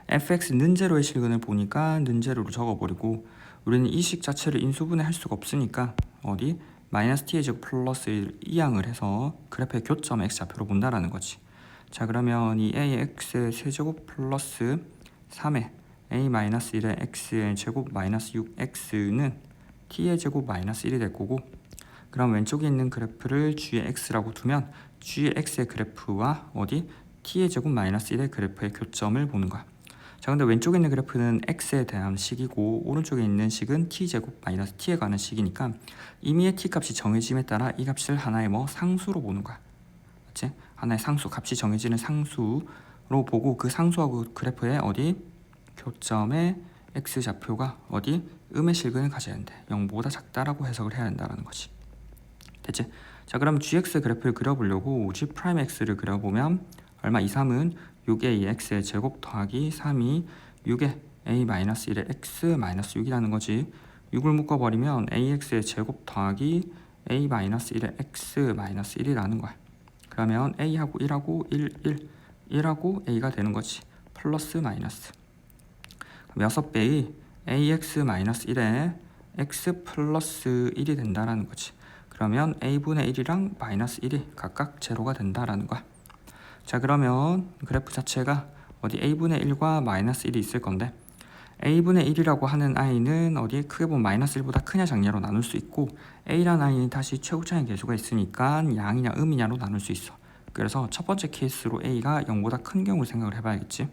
fx 는제로의 실근을 보니까 는제로로 적어버리고 우리는 이 식 자체를 인수분해 할 수가 없으니까 어디 마이너스 t의 제곱 플러스 1 이항을 해서 그래프의 교점 x좌표로 본다라는 거지. 자 그러면 이 a의 x의 세제곱 플러스 3의 a 마이너스 1의 x의 제곱 마이너스 6x는 t의 제곱 마이너스 1이 될 거고, 그럼 왼쪽에 있는 그래프를 g의 x라고 두면 g의 x의 그래프와 어디 t의 제곱 마이너스 1의 그래프의 교점을 보는 거야. 자 근데 왼쪽에 있는 그래프는 x에 대한 식이고 오른쪽에 있는 식은 t제곱 마이너스 t에 관한 식이니까 이미의 t 값이 정해짐에 따라 이 값을 하나의 뭐 상수로 보는 거야. 맞지? 하나의 상수, 값이 정해지는 상수로 보고 그 상수하고 그래프의 어디 교점의 x좌표가 어디 음의 실근을 가져야 된대. 0보다 작다라고 해석을 해야 된다는 거지. 됐지? 자 그럼 gx 그래프를 그려보려고 g'x를 그려보면 얼마? 2, 3은 6a x의 제곱 더하기 3이 6의 a-1의 x 마이너스 6이라는 거지. 6을 묶어버리면 ax의 제곱 더하기 a-1의 x 마이너스 1이라는 거야. 그러면 a하고 1하고 1하고 a가 되는 거지. 플러스 마이너스. 그럼 6배의 ax 마이너스 1에 x 플러스 1이 된다라는 거지. 그러면 a분의 1이랑 마이너스 1이 각각 제로가 된다라는 거야. 자 그러면 그래프 자체가 어디 a분의 1과 마이너스 1이 있을 건데 a분의 1이라고 하는 i는 어디 크게 보면 마이너스 1보다 크냐 작냐로 나눌 수 있고 a라는 i는 다시 최고차의 계수가 있으니까 양이냐 음이냐로 나눌 수 있어. 그래서 첫 번째 케이스로 a가 0보다 큰 경우를 생각을 해봐야겠지.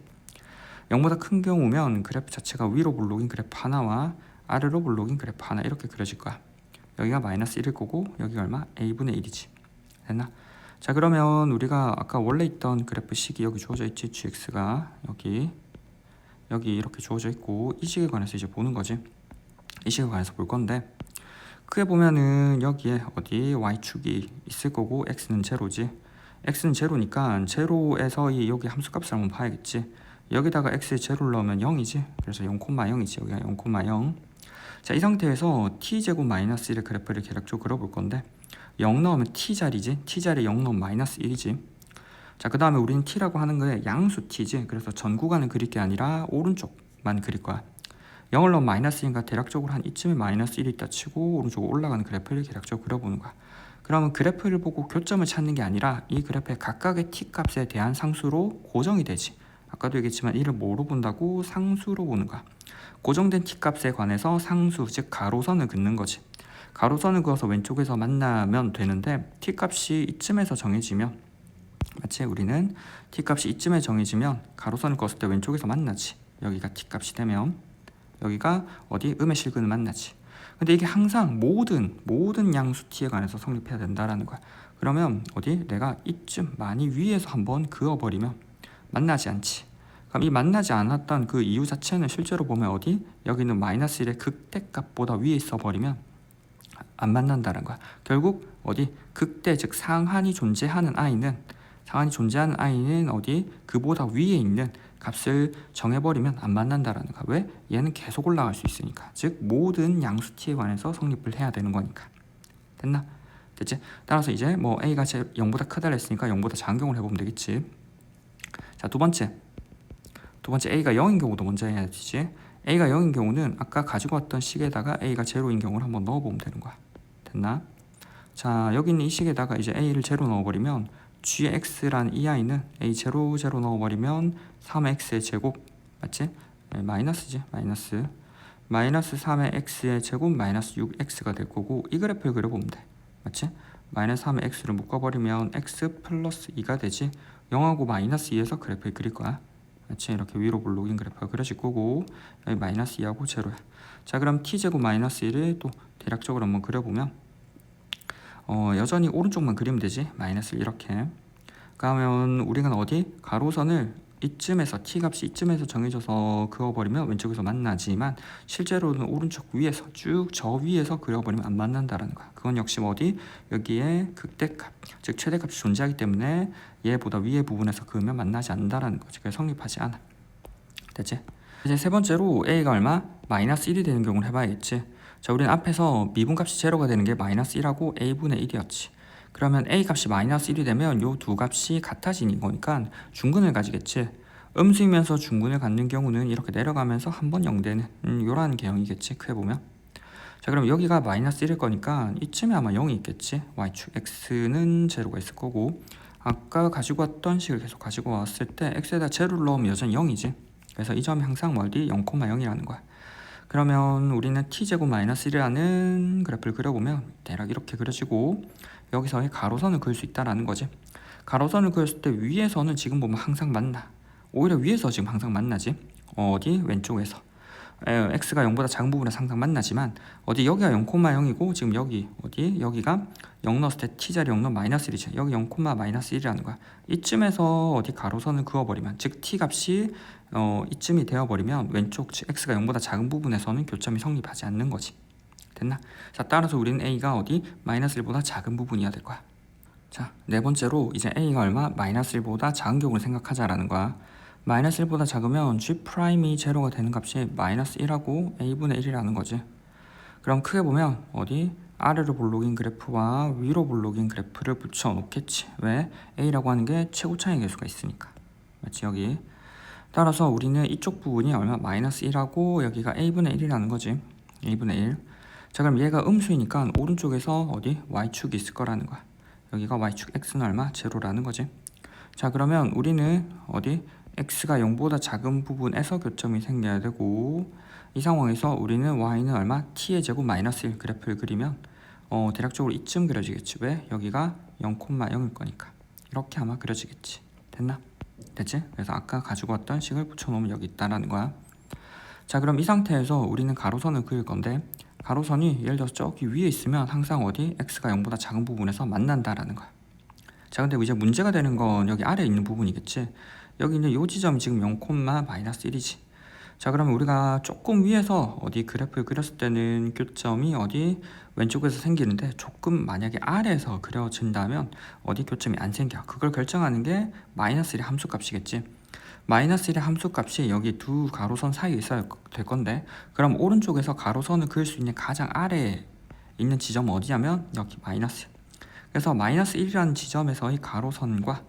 0보다 큰 경우면 그래프 자체가 위로 볼록인 그래프 하나와 아래로 볼록인 그래프 하나 이렇게 그려질 거야. 여기가 마이너스 1일 거고 여기가 얼마? a분의 1이지. 됐나? 자 그러면 우리가 아까 원래 있던 그래프 식이 여기 주어져 있지. gx가 여기 이렇게 주어져 있고 이 식에 관해서 이제 보는 거지. 이 식에 관해서 볼 건데 크게 보면은 여기에 어디 y축이 있을 거고 x는 제로지. x는 제로니까 제로에서 이 여기 함수값을 한번 봐야겠지. 여기다가 x에 제로를 넣으면 0이지. 그래서 0,0이지. 여기가 0,0. 자 이 상태에서 t제곱 마이너스 1의 그래프를 계략적으로 그려볼 건데 0 넣으면 t자리지. t자리에 0 넣으면 마이너스 1이지. 자 그 다음에 우리는 t라고 하는 거에 양수 t지. 그래서 전 구간을 그릴 게 아니라 오른쪽만 그릴 거야. 0을 넣으면 마이너스 1이니까 대략적으로 한 이쯤에 마이너스 1이 있다 치고 오른쪽으로 올라가는 그래프를 계략적으로 그려보는 거야. 그러면 그래프를 보고 교점을 찾는 게 아니라 이 그래프의 각각의 t값에 대한 상수로 고정이 되지. 아까도 얘기했지만 이를 뭐로 본다고? 상수로 보는 거야. 고정된 t값에 관해서 상수, 즉 가로선을 긋는 거지. 가로선을 그어서 왼쪽에서 만나면 되는데 t값이 이쯤에서 정해지면 마치 우리는 t값이 이쯤에 정해지면 가로선을 그었을 때 왼쪽에서 만나지. 여기가 t값이 되면 여기가 어디 음의 실근을 만나지. 근데 이게 항상 모든 양수 t에 관해서 성립해야 된다라는 거야. 그러면 어디 내가 이쯤 많이 위에서 한번 그어버리면 만나지 않지. 그럼 이 만나지 않았던 그 이유 자체는 실제로 보면 어디 여기는 마이너스 1의 극대값보다 위에 있어버리면 안 만난다는 거야. 결국 어디 극대 즉 상한이 존재하는 i는 어디 그보다 위에 있는 값을 정해버리면 안 만난다라는 거야. 왜? 얘는 계속 올라갈 수 있으니까. 즉 모든 양수 t에 관해서 성립을 해야 되는 거니까. 됐나? 됐지? 따라서 이제 뭐 a가 0보다 크다 했으니까 0보다 작은 경우를 해보면 되겠지. 자, 두 번째 a가 0인 경우도 먼저 해야 되지. a가 0인 경우는 아까 가지고 왔던 식에다가 a가 제로인 경우를 한번 넣어보면 되는 거야. 됐나? 자, 여기 있는 이 식에다가 이제 a를 제로 넣어버리면 gx라는 이 i는 a 제로 넣어버리면 3x의 제곱 맞지? 네, 마이너스지. 마이너스 3의 x의 제곱 마이너스 6x가 될 거고 이 그래프를 그려보면 돼. 맞지? 마이너스 3의 x를 묶어버리면 x 플러스 2가 되지. 0하고 마이너스 2에서 그래프를 그릴 거야. 맞지? 이렇게 위로 볼록인 그래프가 그려질 거고 여기 마이너스 2하고 제로야. 자, 그럼 t제곱 마이너스 1을 또 대략적으로 한번 그려보면 여전히 오른쪽만 그리면 되지. 마이너스를 이렇게. 그러면 우리가 어디? 가로선을 이쯤에서 t값이 이쯤에서 정해져서 그어버리면 왼쪽에서 만나지만 실제로는 오른쪽 위에서 쭉 저 위에서 그려버리면 안 만난다라는 거야. 그건 역시 어디? 여기에 극대값, 즉 최대값이 존재하기 때문에 얘보다 위에 부분에서 그으면 만나지 않는다라는 거지. 그래서 성립하지 않아. 됐지? 이제 세 번째로 a가 얼마? 마이너스 1이 되는 경우를 해봐야겠지. 자, 우리는 앞에서 미분값이 제로가 되는 게 마이너스 1하고 a분의 1이었지. 그러면 a 값이 마이너스 1이 되면 요 두 값이 같아지는 거니까 중근을 가지겠지. 음수이면서 중근을 갖는 경우는 이렇게 내려가면서 한번 0되는 요런 개형이겠지. 크게 보면. 자, 그럼 여기가 마이너스 1일 거니까 이쯤에 아마 0이 있겠지. y축 x는 제로가 있을 거고 아까 가지고 왔던 식을 계속 가지고 왔을 때 x에다 제로를 넣으면 여전히 0이지. 그래서 이 점이 항상 어디? 0,0이라는 거야. 그러면 우리는 t제곱 마이너스 1이라는 그래프를 그려보면 대략 이렇게 그려지고 여기서의 가로선을 그을 수 있다는 거지. 가로선을 그렸을 때 위에서는 지금 보면 항상 만나. 오히려 위에서 지금 항상 만나지. 어디? 왼쪽에서. x가 0보다 작은 부분에서 항상 만나지만 어디? 여기가 0,0이고 지금 여기 어디? 여기가 0 넣었을 때 t자리 0 넣으면 마이너스 1이지. 여기 0, 마이너스 1이라는 거야. 이쯤에서 어디 가로선을 그어버리면 즉 t값이 이쯤이 되어버리면 왼쪽 즉 x가 0보다 작은 부분에서는 교점이 성립하지 않는 거지. 됐나? 자, 따라서 우리는 a가 어디? 마이너스 1보다 작은 부분이어야 될 거야. 자, 네 번째로 이제 a가 얼마? 마이너스 1보다 작은 경우를 생각하자라는 거야. 마이너스 1보다 작으면 g'이 제로가 되는 값이 마이너스 1하고 a분의 1이라는 거지. 그럼 크게 보면 어디? 아래로 볼록인 그래프와 위로 볼록인 그래프를 붙여 놓겠지. 왜? a라고 하는 게 최고차의 개수가 있으니까. 맞지? 여기. 따라서 우리는 이쪽 부분이 얼마? 마이너스 1하고 여기가 a분의 1이라는 거지. a분의 1. 자, 그럼 얘가 음수이니까 오른쪽에서 어디? y축이 있을 거라는 거야. 여기가 y축 x는 얼마? 제로라는 거지. 자, 그러면 우리는 어디? x가 0보다 작은 부분에서 교점이 생겨야 되고 이 상황에서 우리는 y는 얼마? t의 제곱 마이너스 1 그래프를 그리면 대략적으로 이쯤 그려지겠지. 왜? 여기가 0,0일 거니까. 이렇게 아마 그려지겠지. 됐나? 됐지? 그래서 아까 가지고 왔던 식을 붙여놓으면 여기 있다라는 거야. 자, 그럼 이 상태에서 우리는 가로선을 그릴 건데 가로선이 예를 들어서 저기 위에 있으면 항상 어디? x가 0보다 작은 부분에서 만난다라는 거야. 자, 근데 이제 문제가 되는 건 여기 아래에 있는 부분이겠지. 여기 있는 요 지점이 지금 0, 마이너스 1이지. 자, 그러면 우리가 조금 위에서 어디 그래프를 그렸을 때는 교점이 어디 왼쪽에서 생기는데 조금 만약에 아래에서 그려진다면 어디 교점이 안 생겨. 그걸 결정하는 게 마이너스 1의 함수값이겠지. 마이너스 1의 함수값이 여기 두 가로선 사이에 있어야 될 건데 그럼 오른쪽에서 가로선을 그을 수 있는 가장 아래에 있는 지점은 어디냐면 여기 마이너스. 그래서 마이너스 1이라는 지점에서의 가로선과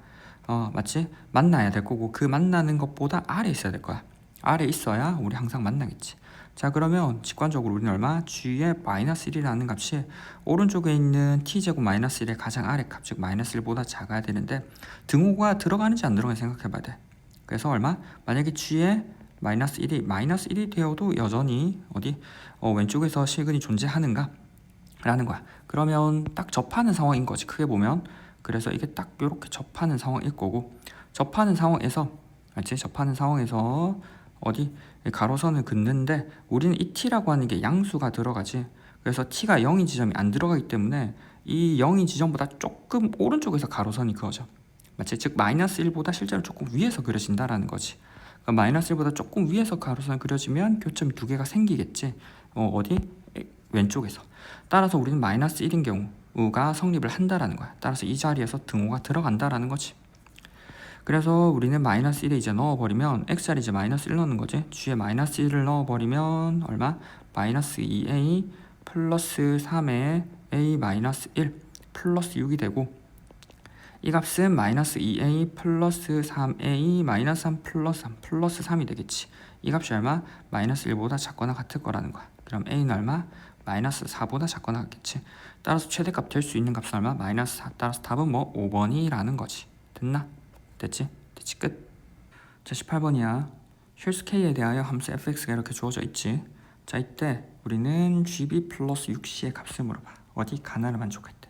맞지? 만나야 될 거고 그 만나는 것보다 아래에 있어야 될 거야. 아래에 있어야 우리 항상 만나겠지. 자, 그러면 직관적으로 우리는 얼마? g의 마이너스 1이라는 값이 오른쪽에 있는 t제곱 마이너스 1의 가장 아래 값, 즉 마이너스 1보다 작아야 되는데 등호가 들어가는지 안 들어가는지 생각해 봐야 돼. 그래서 얼마? 만약에 g의 마이너스 1이 되어도 여전히 어디? 왼쪽에서 실근이 존재하는가? 라는 거야. 그러면 딱 접하는 상황인 거지. 크게 보면. 그래서 이게 딱 이렇게 접하는 상황일 거고 접하는 상황에서 알지? 접하는 상황에서 어디? 가로선을 긋는데 우리는 이 t라고 하는 게 양수가 들어가지. 그래서 t가 0인 지점이 안 들어가기 때문에 이 0인 지점보다 조금 오른쪽에서 가로선이 그어져. 맞지? 즉 마이너스 1보다 실제로 조금 위에서 그려진다라는 거지. 그러니까 마이너스 1보다 조금 위에서 가로선이 그려지면 교점이 두 개가 생기겠지. 어디? 왼쪽에서. 따라서 우리는 마이너스 1인 경우가 성립을 한다라는 거야. 따라서 이 자리에서 등호가 들어간다라는 거지. 그래서 우리는 마이너스 1에 이제 넣어버리면 x자리 이제 마이너스 1 넣는 거지. g에 마이너스 1을 넣어버리면 얼마? 마이너스 2a 플러스 3에 a 마이너스 1 플러스 6이 되고, 이 값은 마이너스 2a 플러스 3a 마이너스 3 플러스 3 플러스 3이 되겠지. 이 값이 얼마? 마이너스 1보다 작거나 같을 거라는 거야. 그럼 a는 얼마? 마이너스 4보다 작거나 같겠지. 따라서 최대값 될 수 있는 값은 얼마? 마이너스 4. 따라서 답은 뭐? 5번이라는 거지. 됐나? 됐지? 됐지? 끝. 자, 18번이야. 실수 k에 대하여 함수 fx가 이렇게 주어져 있지. 자, 이때 우리는 gb 플러스 6c의 값을 물어봐. 어디? 가나를 만족할 때.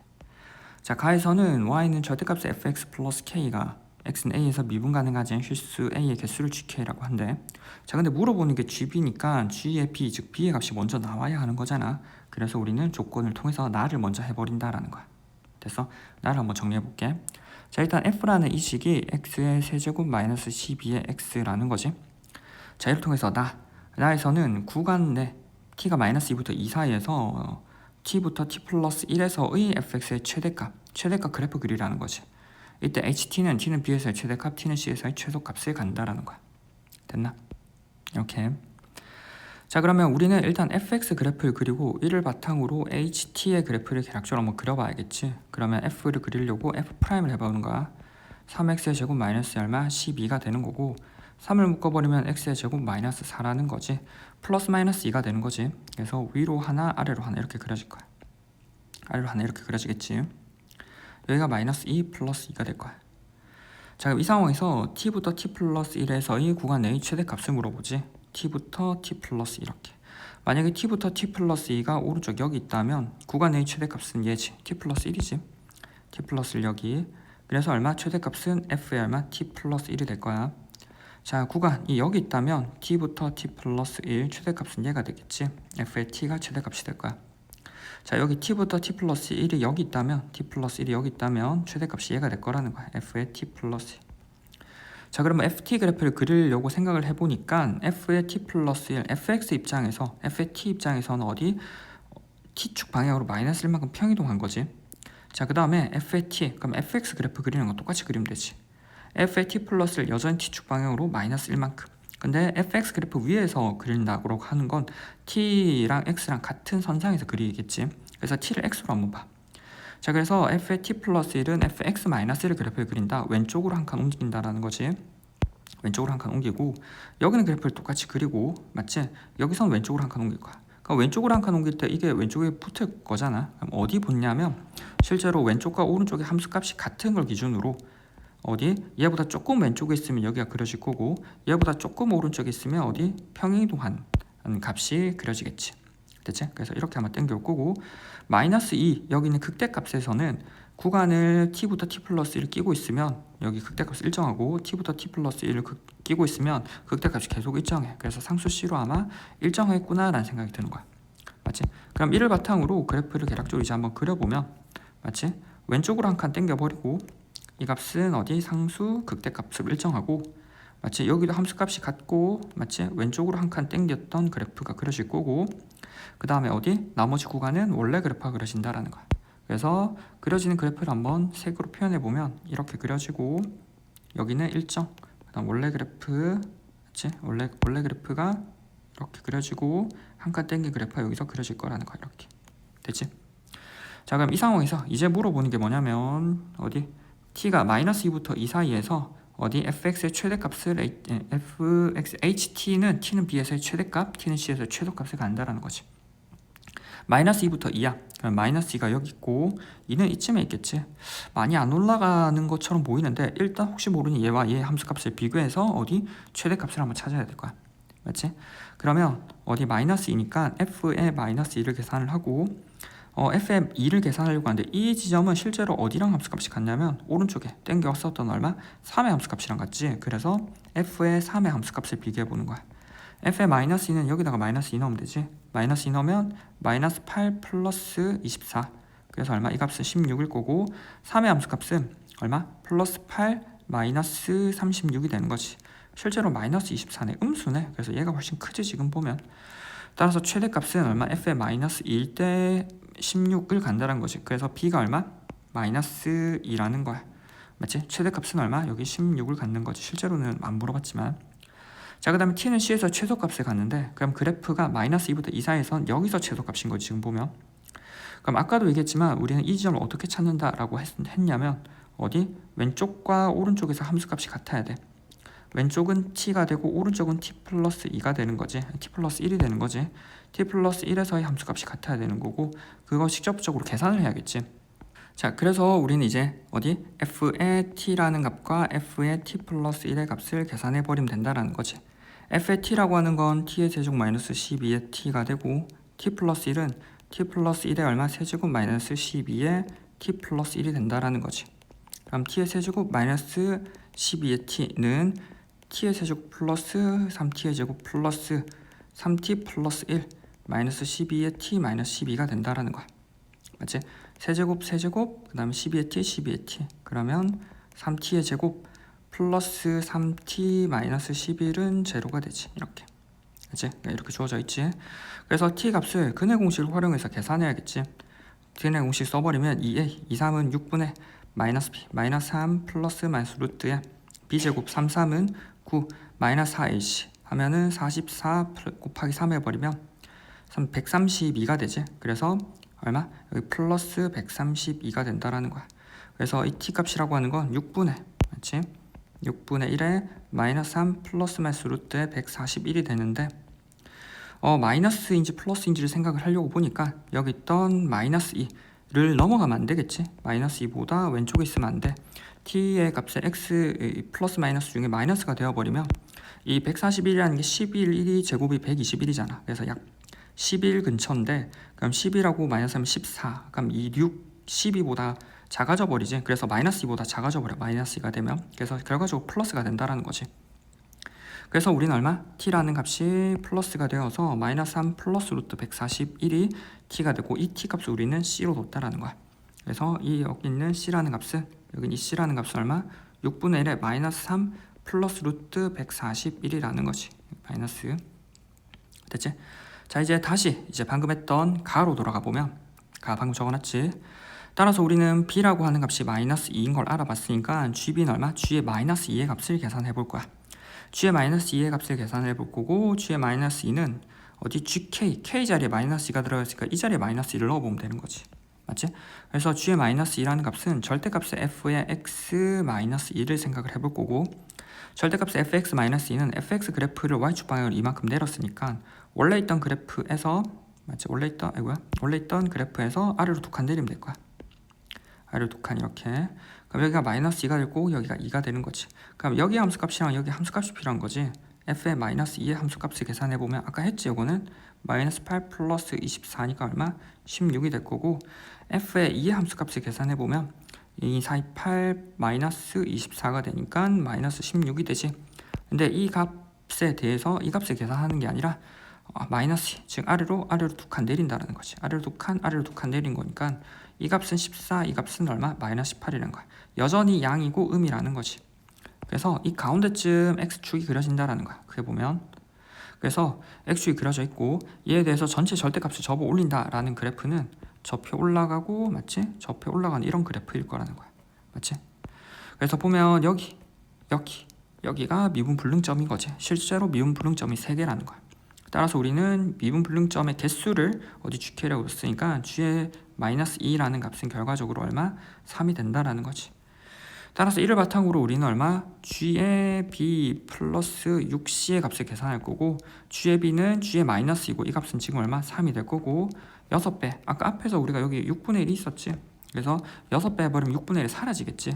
자, 가에서는 y는 절대값 fx 플러스 k가 x는 a에서 미분 가능하지 실수 a의 개수를 gk라고 한대. 자, 근데 물어보는 게 gb니까 g의 b, 즉 b의 값이 먼저 나와야 하는 거잖아. 그래서 우리는 조건을 통해서 나를 먼저 해버린다라는 거야. 됐어? 나를 한번 정리해볼게. 자, 일단 f라는 이 식이 x의 세제곱 마이너스 12의 x라는 거지. 자, 이를 통해서 나에서는 구간 내 t가 마이너스 2부터 2 사이에서 t부터 t 플러스 1에서의 fx의 최대값 그래프 그리라는 거지. 이때 t는 b에서의 최대값, t는 c에서의 최소값을 간다라는 거야. 됐나? 이렇게. 자, 그러면 우리는 일단 fx 그래프를 그리고 이를 바탕으로 ht의 그래프를 대략적으로 한번 그려봐야겠지. 그러면 f를 그리려고 f'을 해보는 거야. 3x의 제곱 마이너스 얼마? 12가 되는 거고, 3을 묶어버리면 x의 제곱 마이너스 4라는 거지. 플러스 마이너스 2가 되는 거지. 그래서 위로 하나 아래로 하나 이렇게 그려질 거야. 아래로 하나 이렇게 그려지겠지. 여기가 마이너스 2 플러스 2가 될 거야. 자, 그럼 이 상황에서 t부터 t 플러스 1에서의 구간 내의 최대값을 물어보지. t부터 t 플러스 이렇게. 만약에 t부터 t 플러스 2가 오른쪽 여기 있다면 구간 내의 최대값은 얘지. t 플러스 1이지. t 플러스 1 여기. 그래서 얼마? 최대값은 f의 얼마? t 플러스 1이 될 거야. 자, 구간이 여기 있다면 t부터 t 플러스 1 최대값은 얘가 되겠지. f의 t가 최대값이 될 거야. 자, 여기 t부터 t 플러스 1이 여기 있다면 t 플러스 1이 여기 있다면 최대값이 얘가 될 거라는 거야. f의 t 플러스 1. 자, 그러면 ft 그래프를 그리려고 생각을 해보니까 f의 t 플러스 1, fx 입장에서 f의 t 입장에서는 어디? t축 방향으로 마이너스 1만큼 평이동한 거지. 자, 그 다음에 f의 t, 그럼 fx 그래프 그리는 거 똑같이 그리면 되지. f의 t 플러스를 여전히 t축 방향으로 마이너스 1만큼. 근데 fx 그래프 위에서 그린다고 하는 건 t랑 x랑 같은 선상에서 그리겠지. 그래서 t를 x로 한번 봐. 자, 그래서 f의 t 플러스 1은 fx 마이너스 1을 그래프를 그린다. 왼쪽으로 한 칸 옮긴다라는 거지. 왼쪽으로 한 칸 옮기고, 여기는 그래프를 똑같이 그리고, 맞지? 여기서는 왼쪽으로 한 칸 옮길 거야. 그럼 왼쪽으로 한 칸 옮길 때 이게 왼쪽에 붙을 거잖아. 그럼 어디 붙냐면 실제로 왼쪽과 오른쪽의 함수값이 같은 걸 기준으로 어디? 얘보다 조금 왼쪽에 있으면 여기가 그려질 거고, 얘보다 조금 오른쪽에 있으면 어디? 평행이동한 값이 그려지겠지. 됐지? 그래서 이렇게 한번 땡겨올 거고, 마이너스 2 여기 있는 극대값에서는 구간을 t부터 t 플러스 1을 끼고 있으면 여기 극대값을 일정하고, t부터 t 플러스 1을 끼고 있으면 극대값이 계속 일정해. 그래서 상수 c로 아마 일정하겠구나 라는 생각이 드는 거야. 맞지? 그럼 이를 바탕으로 그래프를 대략적으로 이제 한번 그려보면, 맞지? 왼쪽으로 한 칸 땡겨버리고, 이 값은 어디? 상수 극대값을 일정하고, 마치 여기도 함수값이 같고, 마치 왼쪽으로 한 칸 땡겼던 그래프가 그려질 거고, 그 다음에 어디? 나머지 구간은 원래 그래프가 그려진다라는 거야. 그래서 그려지는 그래프를 한번 색으로 표현해보면 이렇게 그려지고, 여기는 일정, 그 다음 원래 그래프, 맞지? 원래 그래프가 이렇게 그려지고, 한 칸 땡긴 그래프가 여기서 그려질 거라는 거야. 이렇게. 됐지? 자, 그럼 이 상황에서 이제 물어보는 게 뭐냐면 어디? t가 마이너스 2부터 2 사이에서 어디? fx의 최대값을 ht는 t는 b에서의 최대값, t는 c에서의 최소값을 간다라는 거지. 마이너스 2부터 2야. 그럼 마이너스 2가 여기 있고 2는 이쯤에 있겠지. 많이 안 올라가는 것처럼 보이는데 일단 혹시 모르니 얘와 얘 함수값을 비교해서 어디? 최대값을 한번 찾아야 될 거야. 맞지? 그러면 어디 마이너스 2니까 f의 마이너스 2를 계산을 하고, f의 2를 계산하려고 하는데 이 지점은 실제로 어디랑 함수값이 같냐면 오른쪽에 땡겼었던 얼마? 3의 함수값이랑 같지. 그래서 f의 3의 함수값을 비교해보는 거야. f의 마이너스 2는 여기다가 마이너스 2 넣으면 되지. 마이너스 2 넣으면 마이너스 8 플러스 24. 그래서 얼마? 이 값은 16일 거고, 3의 함수값은 얼마? 플러스 8 마이너스 36이 되는 거지. 실제로 마이너스 24네. 음수네. 그래서 얘가 훨씬 크지 지금 보면. 따라서 최대값은 얼마? f의 마이너스 2일 때 16을 간다는 거지. 그래서 b가 얼마? 마이너스 2라는 거야. 맞지? 최대값은 얼마? 여기 16을 갖는 거지. 실제로는 안 물어봤지만. 자, 그 다음에 t는 c에서 최소값을 갖는데, 그럼 그래프가 마이너스 2부터 2 사이에선 여기서 최소값인 거지, 지금 보면. 그럼 아까도 얘기했지만 우리는 이 지점을 어떻게 찾는다라고 했냐면 어디? 왼쪽과 오른쪽에서 함수값이 같아야 돼. 왼쪽은 t가 되고 오른쪽은 t 플러스 2가 되는 거지. t 플러스 1이 되는 거지. t 플러스 1에서의 함수값이 같아야 되는 거고, 그거 직접적으로 계산을 해야겠지. 자, 그래서 우리는 이제 어디? f의 t라는 값과 f의 t 플러스 1의 값을 계산해 버리면 된다라는 거지. f의 t라고 하는 건 t의 세제곱 마이너스 12의 t가 되고, t 플러스 1은 t 플러스 1의 얼마? 세제곱 마이너스 12의 t 플러스 1이 된다라는 거지. 그럼 t의 세제곱 마이너스 12의 t는 t의 세제곱 플러스 3t의 제곱 플러스 3t 플러스 1 마이너스 12의 t 마이너스 12가 된다라는 거야. 맞지? 세제곱 그 다음에 12의 t 12의 t, 그러면 3t의 제곱 플러스 3t 마이너스 11은 제로가 되지. 이렇게. 그치? 이렇게 주어져 있지. 그래서 t 값을 근의 공식을 활용해서 계산해야겠지. 근의 공식 써버리면 2a 2, 3은 6분의 마이너스 b 마이너스 3 플러스 마이너스 루트에 b제곱 3, 3은 9 마이너스 4ac 하면은 44 곱하기 3 해버리면 132가 되지. 그래서 얼마? 여기 플러스 132가 된다라는 거야. 그래서 이 t 값이라고 하는 건 6분의, 맞지? 6분의 1에 마이너스 3 플러스 마이너스 루트에 141이 되는데, 마이너스인지 플러스인지를 생각을 하려고 보니까 여기 있던 마이너스 2를 넘어가면 안 되겠지. 마이너스 2보다 왼쪽에 있으면 안 돼. t의 값에 x 플러스 마이너스 중에 마이너스가 되어버리면 이 141이라는 게 11이 제곱이 121이잖아. 그래서 약 11 근처인데, 그럼 11하고 마이너스 하면 14, 그럼 이 6, 12보다 작아져 버리지. 그래서 마이너스 2보다 작아져 버려. 마이너스 2가 되면. 그래서 결과적으로 플러스가 된다라는 거지. 그래서 우리는 얼마? t라는 값이 플러스가 되어서 마이너스 3 플러스 루트 141이 t가 되고, 이 t 값을 우리는 c로 뒀다라는 거야. 그래서 이 여기 있는 c라는 값은, 여기 이 c라는 값은 얼마? 6분의 1에 마이너스 3 플러스 루트 141이라는 거지. 마이너스. 됐지? 자, 이제 다시 방금 했던 가로 돌아가 보면, 가 방금 적어놨지. 따라서 우리는 b라고 하는 값이 마이너스 2인 걸 알아봤으니까 gb는 얼마? g의 마이너스 2의 값을 계산해 볼 거야. g의 마이너스 2의 값을 계산해 볼 거고, g의 마이너스 2는 어디 gk, k 자리에 마이너스 2가 들어있으니까 이 자리에 마이너스 2를 넣어보면 되는 거지. 맞지? 그래서 g의 마이너스 2라는 값은 절대값의 f의 x 마이너스 2를 생각을 해볼 거고, 절대값의 fx 마이너스 2는 fx 그래프를 y축 방향으로 이만큼 내렸으니까 원래 있던 그래프에서, 맞지? 원래 있던 그래프에서 아래로 두 칸 내리면 될 거야. 아래로 두 칸 이렇게. 그럼 여기가 마이너스 2가 되고 여기가 2가 되는 거지. 그럼 여기 함수값이랑 여기 함수값이 필요한 거지. f의 마이너스 2의 함수값을 계산해보면 아까 했지. 이거는 마이너스 8 플러스 24니까 얼마? 16이 될 거고, f의 2의 함수값을 계산해보면 2, 4, 8 마이너스 24가 되니까 마이너스 16이 되지. 근데 이 값에 대해서 이 값을 계산하는 게 아니라 마이너스, 즉 아래로 두 칸 내린다는 거지. 아래로 두 칸 내린 거니까 이 값은 14, 이 값은 얼마? 마이너스 18이라는 거야. 여전히 양이고 음이라는 거지. 그래서 이 가운데쯤 x축이 그려진다라는 거야. 그게 보면. 그래서 x축이 그려져 있고, 이에 대해서 전체 절대값을 접어 올린다라는 그래프는 접혀 올라가고, 맞지? 접혀 올라가는 이런 그래프일 거라는 거야. 맞지? 그래서 보면 여기가 미분불능점인 거지. 실제로 미분불능점이 3개라는 거야. 따라서 우리는 미분불능점의 개수를 어디 gk라고 썼으니까 g의 마이너스 2라는 값은 결과적으로 얼마? 3이 된다라는 거지. 따라서 이를 바탕으로 우리는 얼마? g의 b 플러스 6c의 값을 계산할 거고, g의 b는 g의 마이너스 2고, 이 값은 지금 얼마? 3이 될 거고, 6배. 아까 앞에서 우리가 여기 6분의 1이 있었지. 그래서 6배 해버리면 6분의 1이 사라지겠지.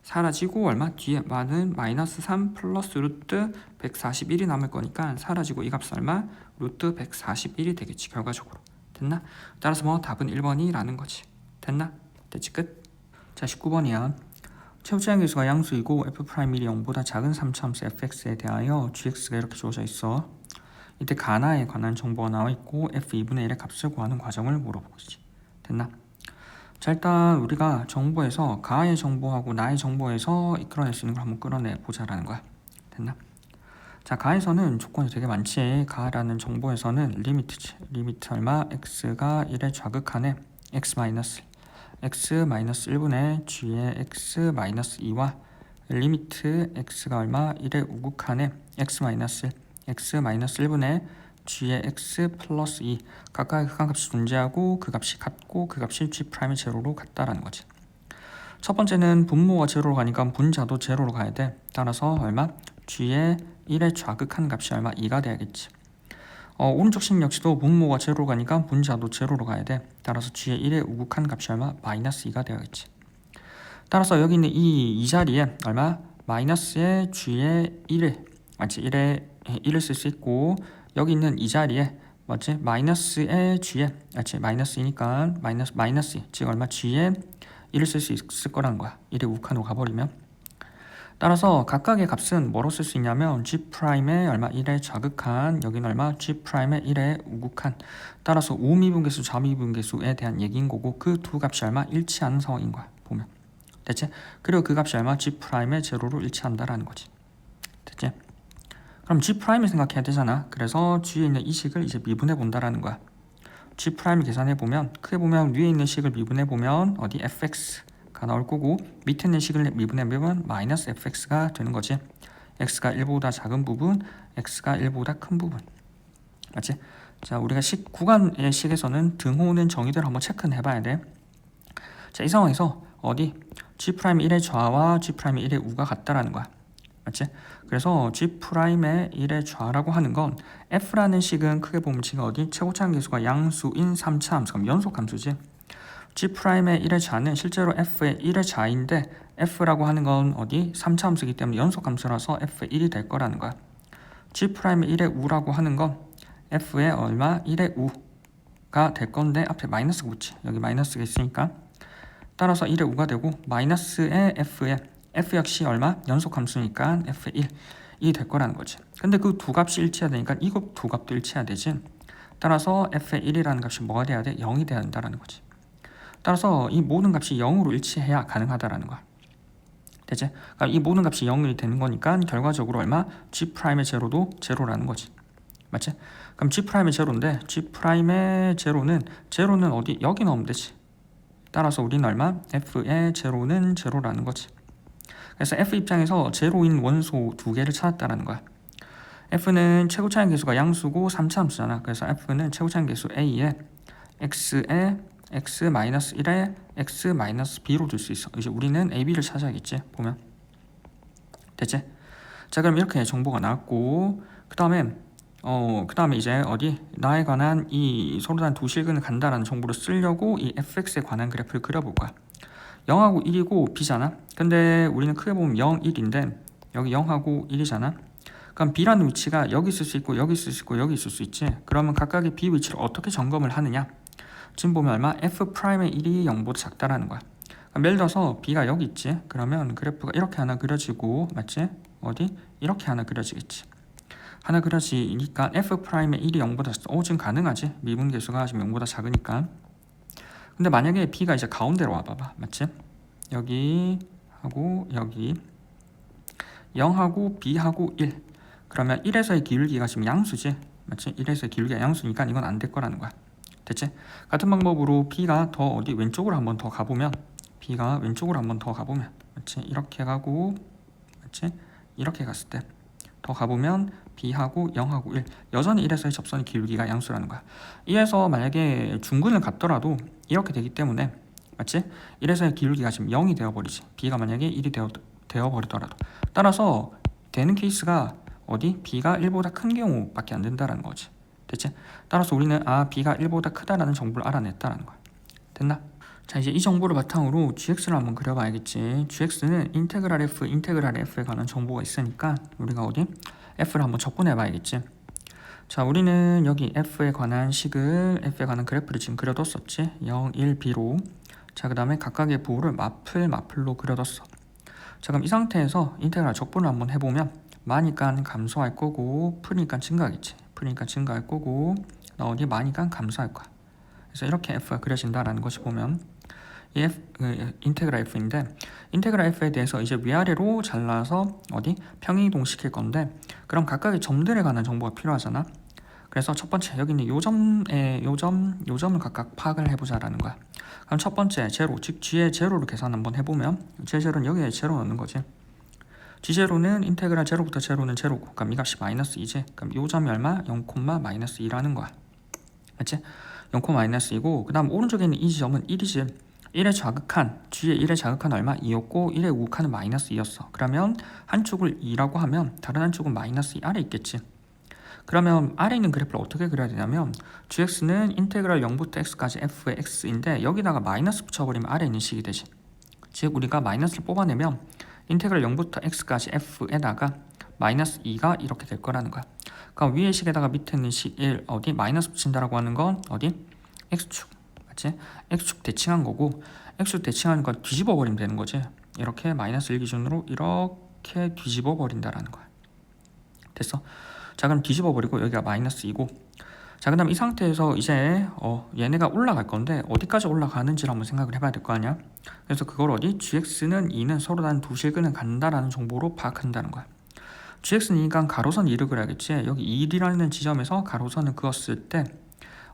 사라지고 얼마? 뒤에 많은 마이너스 3 플러스 루트 141이 남을 거니까 사라지고 이 값은 얼마? 루트 141이 되겠지. 결과적으로. 됐나? 따라서 뭐 답은 1번이라는 거지. 됐나? 됐지? 끝. 자, 19번이야. 최고차항 계수가 양수이고 f'이 0보다 작은 3차함수 fx에 대하여 gx가 이렇게 주어져 있어. 이때 가나에 관한 정보가 나와 있고 f2분의 1의 값을 구하는 과정을 물어보고 있지. 됐나? 자, 일단 우리가 정보에서 가의 정보하고 나의 정보에서 이끌어낼 수 있는 걸 한번 끌어내 보자라는 거야. 됐나? 자, 가에서는 조건이 되게 많지. 가라는 정보에서는 리미트지. 리미트 얼마? x가 1에 좌극한에 x 마이너스 x-1분의 g의 x-2와 리미트 x가 얼마? 1의 우극한에 x-1 x-1분의 g의 x 플러스 2 각각의 극한값이 존재하고 그 값이 같고 그 값이 g'의 제로로 같다라는 거지. 첫 번째는 분모가 제로로 가니까 분자도 제로로 가야 돼. 따라서 얼마? g의 1의 좌극한 값이 얼마? 2가 돼야겠지. 오른쪽 식 역시도 분모가 제로로 가니까 분자도 제로로 가야 돼. 따라서 g의 1의 우극한 값이 얼마? 마이너스 2가 되어야겠지. 따라서 여기 있는 이 자리에 얼마? 마이너스의 g의 1을 맞지? 1을 쓸 수 있고 여기 있는 이 자리에 맞지? 마이너스의 g의 맞지? 마이너스이니까 마이너스 즉 얼마? g의 1을 쓸 수 있을 거라는 거야. 1의 우극한으로 가버리면. 따라서 각각의 값은 뭐로 쓸 수 있냐면 g'의 얼마 1의 좌극한 여기는 얼마 g'의 1의 우극한 따라서 우미분계수 좌미분계수에 대한 얘기인 거고 그 두 값이 얼마 일치하는 상황인 거야. 보면 됐지? 그리고 그 값이 얼마 g'의 제로로 일치한다라는 거지. 됐지? 그럼 g'을 생각해야 되잖아. 그래서 G에 있는 이 식을 이제 미분해 본다라는 거야. g'을 계산해 보면 크게 보면 위에 있는 식을 미분해 보면 어디 fx가 나올 거고 밑에 있는 식을 미분해 보면 마이너스 fx가 되는 거지. x가 1보다 작은 부분, x가 1보다 큰 부분. 맞지? 자, 우리가 식 구간의 식에서는 등호는 정의대로 한번 체크해 봐야 돼. 자, 이 상황에서 어디 g'의 1의 좌와 g'의 1의 우가 같다라는 거야. 맞지? 그래서 g'의 1의 좌라고 하는 건 f라는 식은 크게 보면 지금 어디 최고차항 계수가 양수인 3차 함수, 그럼 연속 함수지. g'의 1의 좌는 실제로 f의 1의 좌인데 f라고 하는 건 어디 3차 함수이기 때문에 연속 함수라서 f의 1이 될 거라는 거야. g'의 1의 우라고 하는 건 f의 얼마 1의 우가 될 건데 앞에 마이너스가 붙지. 여기 마이너스가 있으니까 따라서 1의 우가 되고 마이너스의 f의 f 역시 얼마? 연속 함수니까 f1 이 될 거라는 거지. 근데 그 두 값이 일치해야 되니까 이거 두 값도 일치해야 되지. 따라서 f의 1이라는 값이 뭐가 돼야 돼? 0이 돼야 된다는 거지. 따라서 이 모든 값이 0으로 일치해야 가능하다라는 거야. 됐지? 그러니까 이 모든 값이 0이 되는 거니까 결과적으로 얼마? g'의 제로도 제로라는 거지. 맞지? 그럼 g'의 제로인데 g'의 제로는 어디? 여기 넣으면 되지. 따라서 우리는 얼마? f의 제로는 제로라는 거지. 그래서 f 입장에서 제로인 원소 두 개를 찾았다라는 거야. f는 최고차항 계수가 양수고 3차 함수잖아. 그래서 f는 최고차항 계수 a에 x에 x-1에 x-b로 줄 수 있어. 이제 우리는 ab를 찾아야겠지. 보면 됐지? 자, 그럼 이렇게 정보가 나왔고 그 다음에 이제 어디 나에 관한 이 서로 다른 두 실근을 간다라는 정보를 쓰려고 이 fx에 관한 그래프를 그려볼 거야. 0하고 1이고 b잖아. 근데 우리는 크게 보면 0, 1인데 여기 0하고 1이잖아. 그럼 b라는 위치가 여기 있을 수 있고 여기 있을 수 있고 여기 있을 수 있지. 그러면 각각의 b 위치를 어떻게 점검을 하느냐. 지금 보면 얼마? f'의 1이 0보다 작다라는 거야. 그럼 예를 들어서 b가 여기 있지. 그러면 그래프가 이렇게 하나 그려지고 맞지? 어디? 이렇게 하나 그려지겠지. 하나 그려지니까 f'의 1이 0보다 작다. 지금 가능하지. 미분계수가 지금 0보다 작으니까. 근데 만약에 b가 이제 가운데로 와봐봐. 맞지? 여기 하고 여기 0하고 b하고 1 그러면 1에서의 기울기가 지금 양수지. 맞지? 1에서의 기울기가 양수니까 이건 안 될 거라는 거야. 됐지? 같은 방법으로 b가 더 어디 왼쪽으로 한번 더 가보면 b가 왼쪽으로 한번 더 가보면 맞지? 이렇게 가고 맞지? 이렇게 갔을 때 더 가보면 b하고 0하고 1 여전히 1에서의 접선의 기울기가 양수라는 거야. 2에서 만약에 중근을 갖더라도 이렇게 되기 때문에 맞지? 1에서의 기울기가 지금 0이 되어버리지. b가 만약에 1이 되어버리더라도 따라서 되는 케이스가 어디? b가 1보다 큰 경우밖에 안 된다는 거지. 됐지? 따라서 우리는 b가 1보다 크다라는 정보를 알아냈다는 거야. 됐나? 자, 이제 이 정보를 바탕으로 gx를 한번 그려봐야겠지. gx는 인테그랄 f에 관한 정보가 있으니까 우리가 어디? f를 한번 접근해봐야겠지. 자, 우리는 여기 f에 관한 그래프를 지금 그려뒀었지. 0, 1, b로. 자, 그 다음에 각각의 부호를 마플로 그려뒀어. 자, 그럼 이 상태에서 인테그랄 적분을 한번 해보면 마니까 감소할 거고 풀이니까 증가하겠지. 풀이니까 증가할 거고 나 어디 마니까 감소할 거야. 그래서 이렇게 f가 그려진다라는 것이 보면 이 인테그랄 f인데 인테그랄 f에 대해서 이제 위아래로 잘라서 어디 평행이동시킬 건데 그럼 각각의 점들에 관한 정보가 필요하잖아. 그래서 첫 번째 여기 있는 요점을 각각 파악을 해보자라는 거야. 그럼 첫 번째 제로, 즉 g의 제로를 계산 한번 해보면 g 제로는 여기에 제로 넣는 거지. g 제로는 인테그랄 제로부터 제로는 제로고, 그럼 이 값이 마이너스 2지. 그럼 요점이 얼마? 0, 마이너스 2라는 거야. 맞지? 0, 마이너스 2고, 그 다음 오른쪽에 있는 이 지점은 1이지. 1의 자극한, g의 1의 자극한 얼마? 2였고 1의 우극한은 마이너스 2였어. 그러면 한쪽을 2라고 하면 다른 한쪽은 마이너스 2 아래 있겠지. 그러면 아래 있는 그래프를 어떻게 그려야 되냐면 gx는 인테그랄 0부터 x까지 f의 x인데 여기다가 마이너스 붙여버리면 아래 있는 식이 되지. 즉 우리가 마이너스를 뽑아내면 인테그랄 0부터 x까지 f에다가 마이너스 2가 이렇게 될 거라는 거야. 그럼 위의 식에다가 밑에 있는 식 1 어디 마이너스 붙인다라고 하는 건 어디? x축. 맞지? x축 대칭한 거고, x축 대칭하는 건 뒤집어 버리면 되는 거지. 이렇게 마이너스 1 기준으로 이렇게 뒤집어 버린다라는 거야. 됐어? 자, 그럼 뒤집어 버리고 여기가 마이너스 2고, 자, 그 다음 이 상태에서 이제 얘네가 올라갈 건데 어디까지 올라가는지를 한번 생각을 해봐야 될 거 아니야. 그래서 그걸 어디? gx는 2는 서로 다른 두 실근을 간다라는 정보로 파악한다는 거야. gx는 2가 가로선 2를 그려야겠지. 여기 1이라는 지점에서 가로선을 그었을 때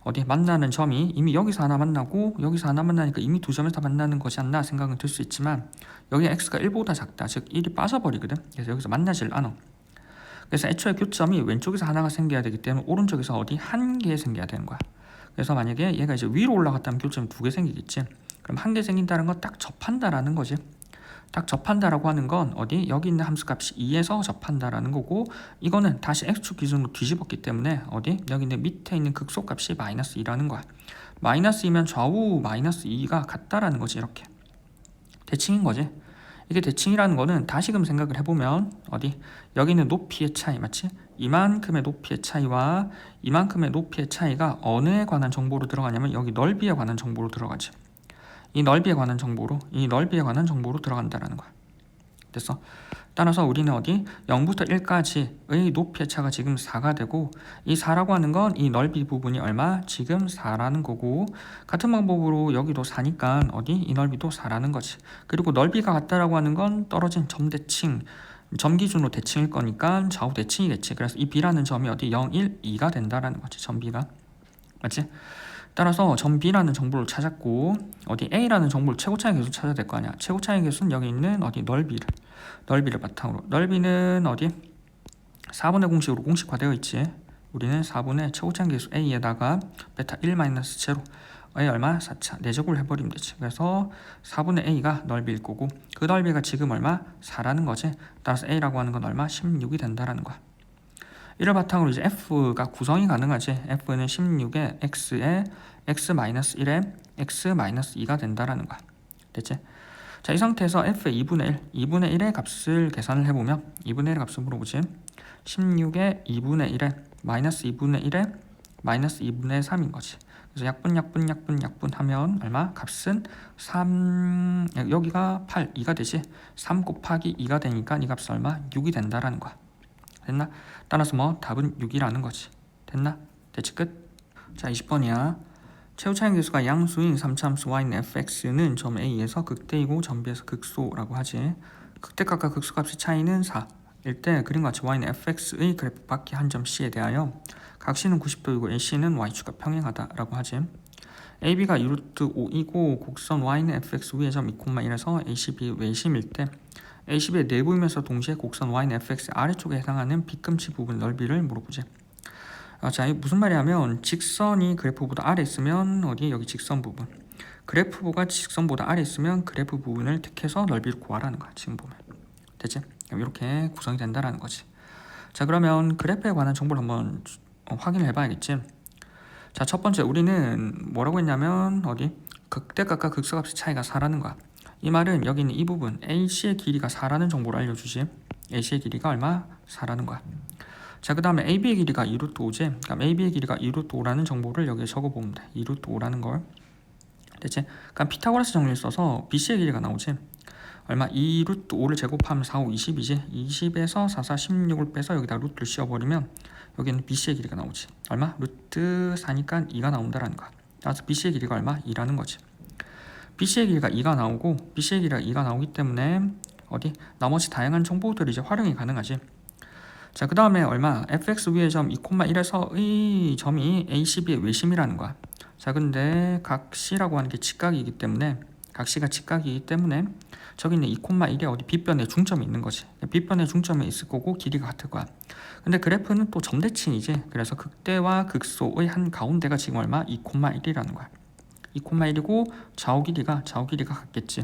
어디 만나는 점이 이미 여기서 하나 만나고 여기서 하나 만나니까 이미 두 점에서 만나는 것이 않나 생각은 들 수 있지만 여기 x가 1보다 작다. 즉 1이 빠져버리거든. 그래서 여기서 만나질 않아. 그래서 애초에 교점이 왼쪽에서 하나가 생겨야 되기 때문에 오른쪽에서 어디 한 개 생겨야 되는 거야. 그래서 만약에 얘가 이제 위로 올라갔다면 교점이 두 개 생기겠지. 그럼 한 개 생긴다는 건 딱 접한다라는 거지. 딱 접한다라고 하는 건 어디? 여기 있는 함수값이 2에서 접한다라는 거고, 이거는 다시 x축 기준으로 뒤집었기 때문에 어디? 여기 있는 밑에 있는 극소값이 마이너스 2라는 거야. 마이너스 2면 좌우 마이너스 2가 같다라는 거지. 이렇게 대칭인 거지. 이게 대칭이라는 거는 다시금 생각을 해보면 어디? 여기는 높이의 차이, 맞지? 이만큼의 높이의 차이와 이만큼의 높이의 차이가 어느에 관한 정보로 들어가냐면 여기 넓이에 관한 정보로 들어가지. 이 넓이에 관한 정보로 들어간다라는 거야. 됐어? 따라서 우리는 어디? 0부터 1까지의 높이의 차가 지금 4가 되고, 이 4라고 하는 건 이 넓이 부분이 얼마? 지금 4라는 거고, 같은 방법으로 여기도 4니까 어디? 이 넓이도 4라는 거지. 그리고 넓이가 같다라고 하는 건 떨어진 점 대칭, 점 기준으로 대칭일 거니까 좌우 대칭이겠지. 그래서 이 b라는 점이 어디? 0, 1, 2가 된다라는 거지. 점 b가. 맞지? 따라서 점 b라는 정보를 찾았고, 어디 a라는 정보를 최고차의 계수 찾아야 될 거 아니야. 최고차의 계수는 여기 있는 어디? 넓이를 바탕으로. 넓이는 어디? 4분의 공식으로 공식화되어 있지. 우리는 4분의 최고차의 계수 a에다가 베타 1-0 a 얼마? 4차 4제곱을 해버리면 되지. 그래서 4분의 a가 넓이일 거고, 그 넓이가 지금 얼마? 4라는 거지. 따라서 a라고 하는 건 얼마? 16이 된다라는 거야. 이를 바탕으로 이제 f가 구성이 가능하지. f는 16에 x에 x-1에 x-2가 된다라는 거야. 됐지? 자, 이 상태에서 f의 2분의 1의 값을 계산을 해보면 2분의 1의 값을 물어보지. 16에 2분의 1에 마이너스 2분의 1에 마이너스 2분의 3인 거지. 그래서 약분 하면 얼마? 값은 3, 여기가 8, 2가 되지. 3 곱하기 2가 되니까 이 값은 얼마? 6이 된다라는 거야. 됐나? 따라서 뭐 답은 6이라는 거지. 됐나? 됐지? 끝. 자, 20번이야. 최후차의 계수가 양수인 3차함수 y는 fx는 점 a에서 극대이고 점 b에서 극소라고 하지. 극대값과 극소값의 차이는 4일 때 그림과 같이 y는 fx의 그래프 바퀴 한 점 c에 대하여 각 c는 90도이고 ac는 y축과 평행하다라고 하지. ab가 2√5이고 곡선 y는 fx 위의 점 2,1에서 acb 외심일 때 ACB의 내부이면서 동시에 곡선 y는 fx 아래쪽에 해당하는 빗금치 부분 넓이를 물어보지. 자, 이게 무슨 말이냐면 직선이 그래프보다 아래 있으면 어디? 여기 직선 부분. 그래프가 직선보다 아래 있으면 그래프 부분을 택해서 넓이를 구하라는 거야. 지금 보면. 됐지? 이렇게 구성이 된다라는 거지. 자, 그러면 그래프에 관한 정보를 한번 확인을 해봐야겠지. 자, 첫 번째 우리는 뭐라고 했냐면 어디? 극대값과 극소값의 차이가 4라는 거야. 이 말은 여기 있는 이 부분 AC의 길이가 4라는 정보를 알려주지. AC의 길이가 얼마? 4라는 거야. 자, 그 다음에 AB의 길이가 2√5지. 그럼 AB의 길이가 2√5라는 정보를 여기에 적어보면 돼. 2√5라는 걸. 됐지? 그럼 피타고라스 정리를 써서 BC의 길이가 나오지. 얼마? 2√5를 제곱하면 4, 5, 20이지. 20에서 4, 4, 16을 빼서 여기다 루트를 씌워버리면 여기는 BC의 길이가 나오지. 얼마? 루트 4니까 2가 나온다라는 거야. 따라서 BC의 길이가 얼마? 2라는 거지. BC의 길이가 2가 나오고 BC의 길이가 2가 나오기 때문에 어디? 나머지 다양한 정보들이 이제 활용이 가능하지. 자, 그 다음에 얼마? fx 위의 점 2,1에서 의 점이 ACB의 외심이라는 거야. 자, 근데 각 C라고 하는 게 직각이기 때문에 각 C가 직각이기 때문에 저기 있는 2,1에 어디 빗변에 중점이 있는 거지. 빗변에 중점이 있을 거고 길이가 같을 거야. 근데 그래프는 또 점대칭이지. 그래서 극대와 극소의 한 가운데가 지금 얼마? 2,1이라는 거야. 2,1이고 좌우 길이가 같겠지.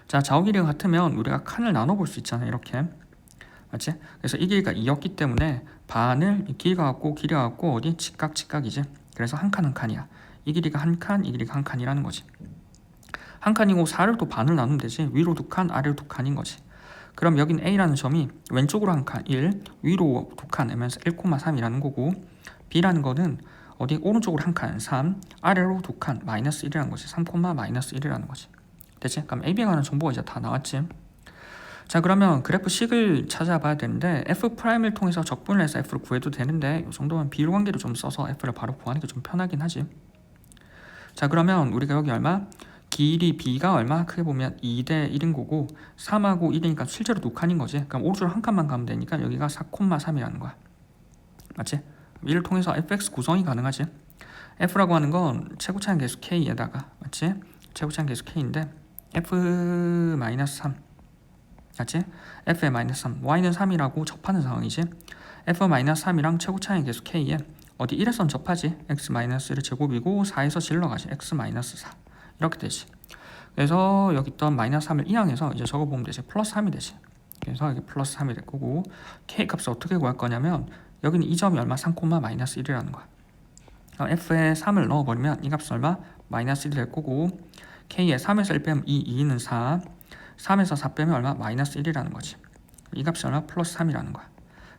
자, 좌우 길이가 같으면 우리가 칸을 나눠볼 수 있잖아. 이렇게. 맞지? 그래서 이 길이가 2였기 때문에 반을 길이가 같고 길이가 같고 어디? 직각이지. 그래서 한 칸 한 칸이야. 이 길이가 한 칸, 이 길이가 한 칸이라는 거지. 한 칸이고 4를 또 반을 나누면 되지. 위로 두 칸, 아래로 두 칸인 거지. 그럼 여긴 A라는 점이 왼쪽으로 한 칸 1, 위로 두 칸 하면서 1,3이라는 거고, B라는 거는 어디 오른쪽으로 한 칸 3, 아래로 두 칸 마이너스 1이라는 거지. 3, 마이너스 1이라는 거지. 됐지? 그럼 AB에 관한 정보가 이제 다 나왔지. 자, 그러면 그래프 식을 찾아봐야 되는데 F'을 통해서 적분을 해서 F를 구해도 되는데 이 정도면 비율 관계를 좀 써서 F를 바로 구하는 게 좀 편하긴 하지. 자, 그러면 우리가 여기 얼마? 길이 B가 얼마? 크게 보면 2대 1인 거고 3하고 1이니까 실제로 두 칸인 거지. 그럼 오른쪽으로 한 칸만 가면 되니까 여기가 4,3이라는 거야. 맞지? 이를 통해서 fx 구성이 가능하지. f라고 하는 건 최고차항 계수 k에다가 맞지? 최고차항 계수 k인데 f-3 맞지? f의 마이너스 3 y는 3이라고 접하는 상황이지. f-3이랑 최고차항 계수 k에 어디 1에선 접하지. x-1의 제곱이고 4에서 질러가지. x-4 이렇게 되지. 그래서 여기 있던 마이너스 3을 이항해서 이제 적어보면 되지. 플러스 3이 되지. 그래서 이게 플러스 3이 될 거고 k 값을 어떻게 구할 거냐면 여기는 이 점이 얼마? 3,-1이라는 거야. f에 3을 넣어버리면 이 값은 얼마? 마이너스 1이 될 거고 k에 3에서 1 빼면 2는 4 3에서 4 빼면 얼마? 마이너스 1이라는 거지. 이 값이 얼마? 플러스 3이라는 거야.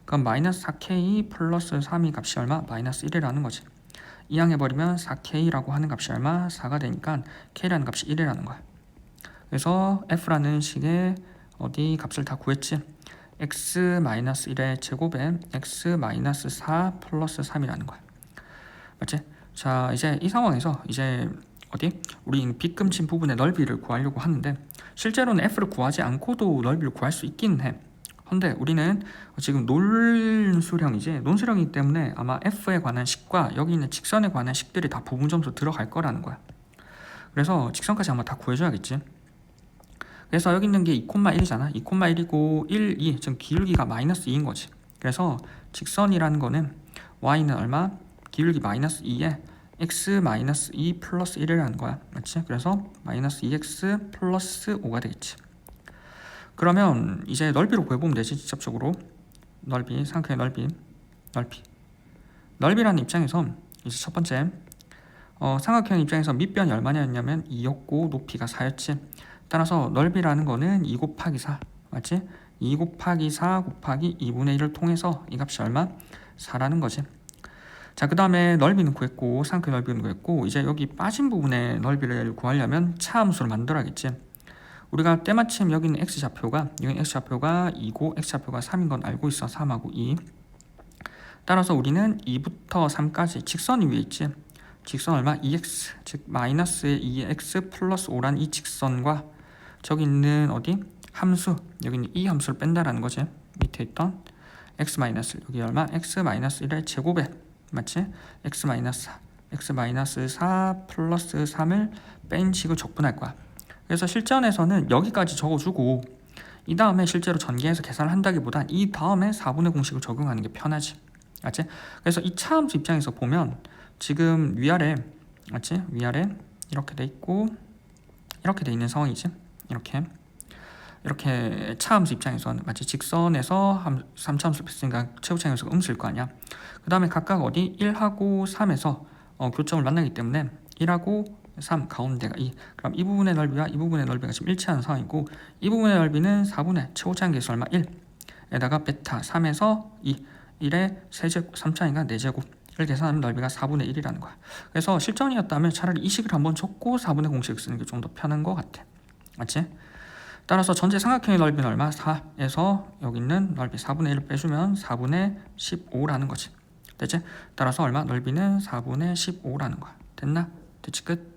그럼 마이너스 4k 플러스 3이 값이 얼마? 마이너스 1이라는 거지. 이항해버리면 4k라고 하는 값이 얼마? 4가 되니까 k라는 값이 1이라는 거야. 그래서 f라는 식의 어디 값을 다 구했지. x-1의 제곱에 x-4 플러스 3이라는 거야. 맞지? 자, 이제 이 상황에서 이제 어디? 우리 빗금친 부분의 넓이를 구하려고 하는데 실제로는 f를 구하지 않고도 넓이를 구할 수 있긴 해. 근데 우리는 지금 논술형이기 때문에 아마 f에 관한 식과 여기 있는 직선에 관한 식들이 다 부분 점수 들어갈 거라는 거야. 그래서 직선까지 아마 다 구해줘야겠지. 그래서 여기 있는 게 2,1이잖아. 2,1이고 1, 2 지금 기울기가 마이너스 2인 거지. 그래서 직선이라는 거는 y는 얼마? 기울기 마이너스 2에 x-2 플러스 1이라는 거야. 맞지? 그래서 마이너스 2x 플러스 5가 되겠지. 그러면 이제 넓이로 구해보면 되지. 직접적으로 넓이, 삼각형의 넓이라는 입장에서 이제 첫 번째 삼각형 입장에서 밑변이 얼마냐면 2였고 높이가 4였지. 따라서 넓이라는 거는 2 곱하기 4 맞지? 2 곱하기 4 곱하기 2분의 1을 통해서 이 값이 얼마? 4라는 거지. 자, 그 다음에 넓이는 구했고 삼각형 넓이는 구했고 이제 여기 빠진 부분의 넓이를 구하려면 차함수를 만들어야겠지. 우리가 때마침 여기는 x좌표가 2고 x좌표가 3인 건 알고 있어. 3하고 2. 따라서 우리는 2부터 3까지 직선이 위에 있지. 직선 얼마? 2x 즉 마이너스의 2x 플러스 5란 이 직선과 저기 있는 어디? 함수 여기 있는 이 함수를 뺀다라는 거지. 밑에 있던 x 마이너스 여기 얼마? x 마이너스 1의 제곱에 맞지? x 마이너스 4 플러스 3을 뺀 식을 적분할 거야. 그래서 실전에서는 여기까지 적어주고 이 다음에 실제로 전개해서 계산을 한다기보단 이 다음에 4분의 공식을 적용하는 게 편하지. 맞지? 그래서 이 차함수 입장에서 보면 지금 위아래 맞지? 위아래 이렇게 돼 있고 이렇게 돼 있는 상황이지. 이렇게 차함수 입장에서는 마치 직선에서 3차함수를 뺐으니까 최고차항에서 음수일 거 아니야. 그 다음에 각각 어디 1하고 3에서 교점을 만나기 때문에 1하고 3 가운데가 2. 그럼 이 부분의 넓이와 이 부분의 넓이가 지금 일치하는 상황이고 이 부분의 넓이는 4분의 최고차항 계수 얼마? 1에다가 베타 3에서 2 1의 세제곱 3차니까 4제곱을 계산하면 넓이가 4분의 1이라는 거야. 그래서 실전이었다면 차라리 이 식을 한번 적고 4분의 공식을 쓰는 게 좀 더 편한 것 같아. 맞지? 따라서 전체 삼각형의 넓이는 얼마? 4에서 여기 있는 넓이 4분의 1을 빼주면 4분의 15라는 거지. 됐지? 따라서 얼마? 넓이는 4분의 15라는 거야. 됐나? 됐지? 끝.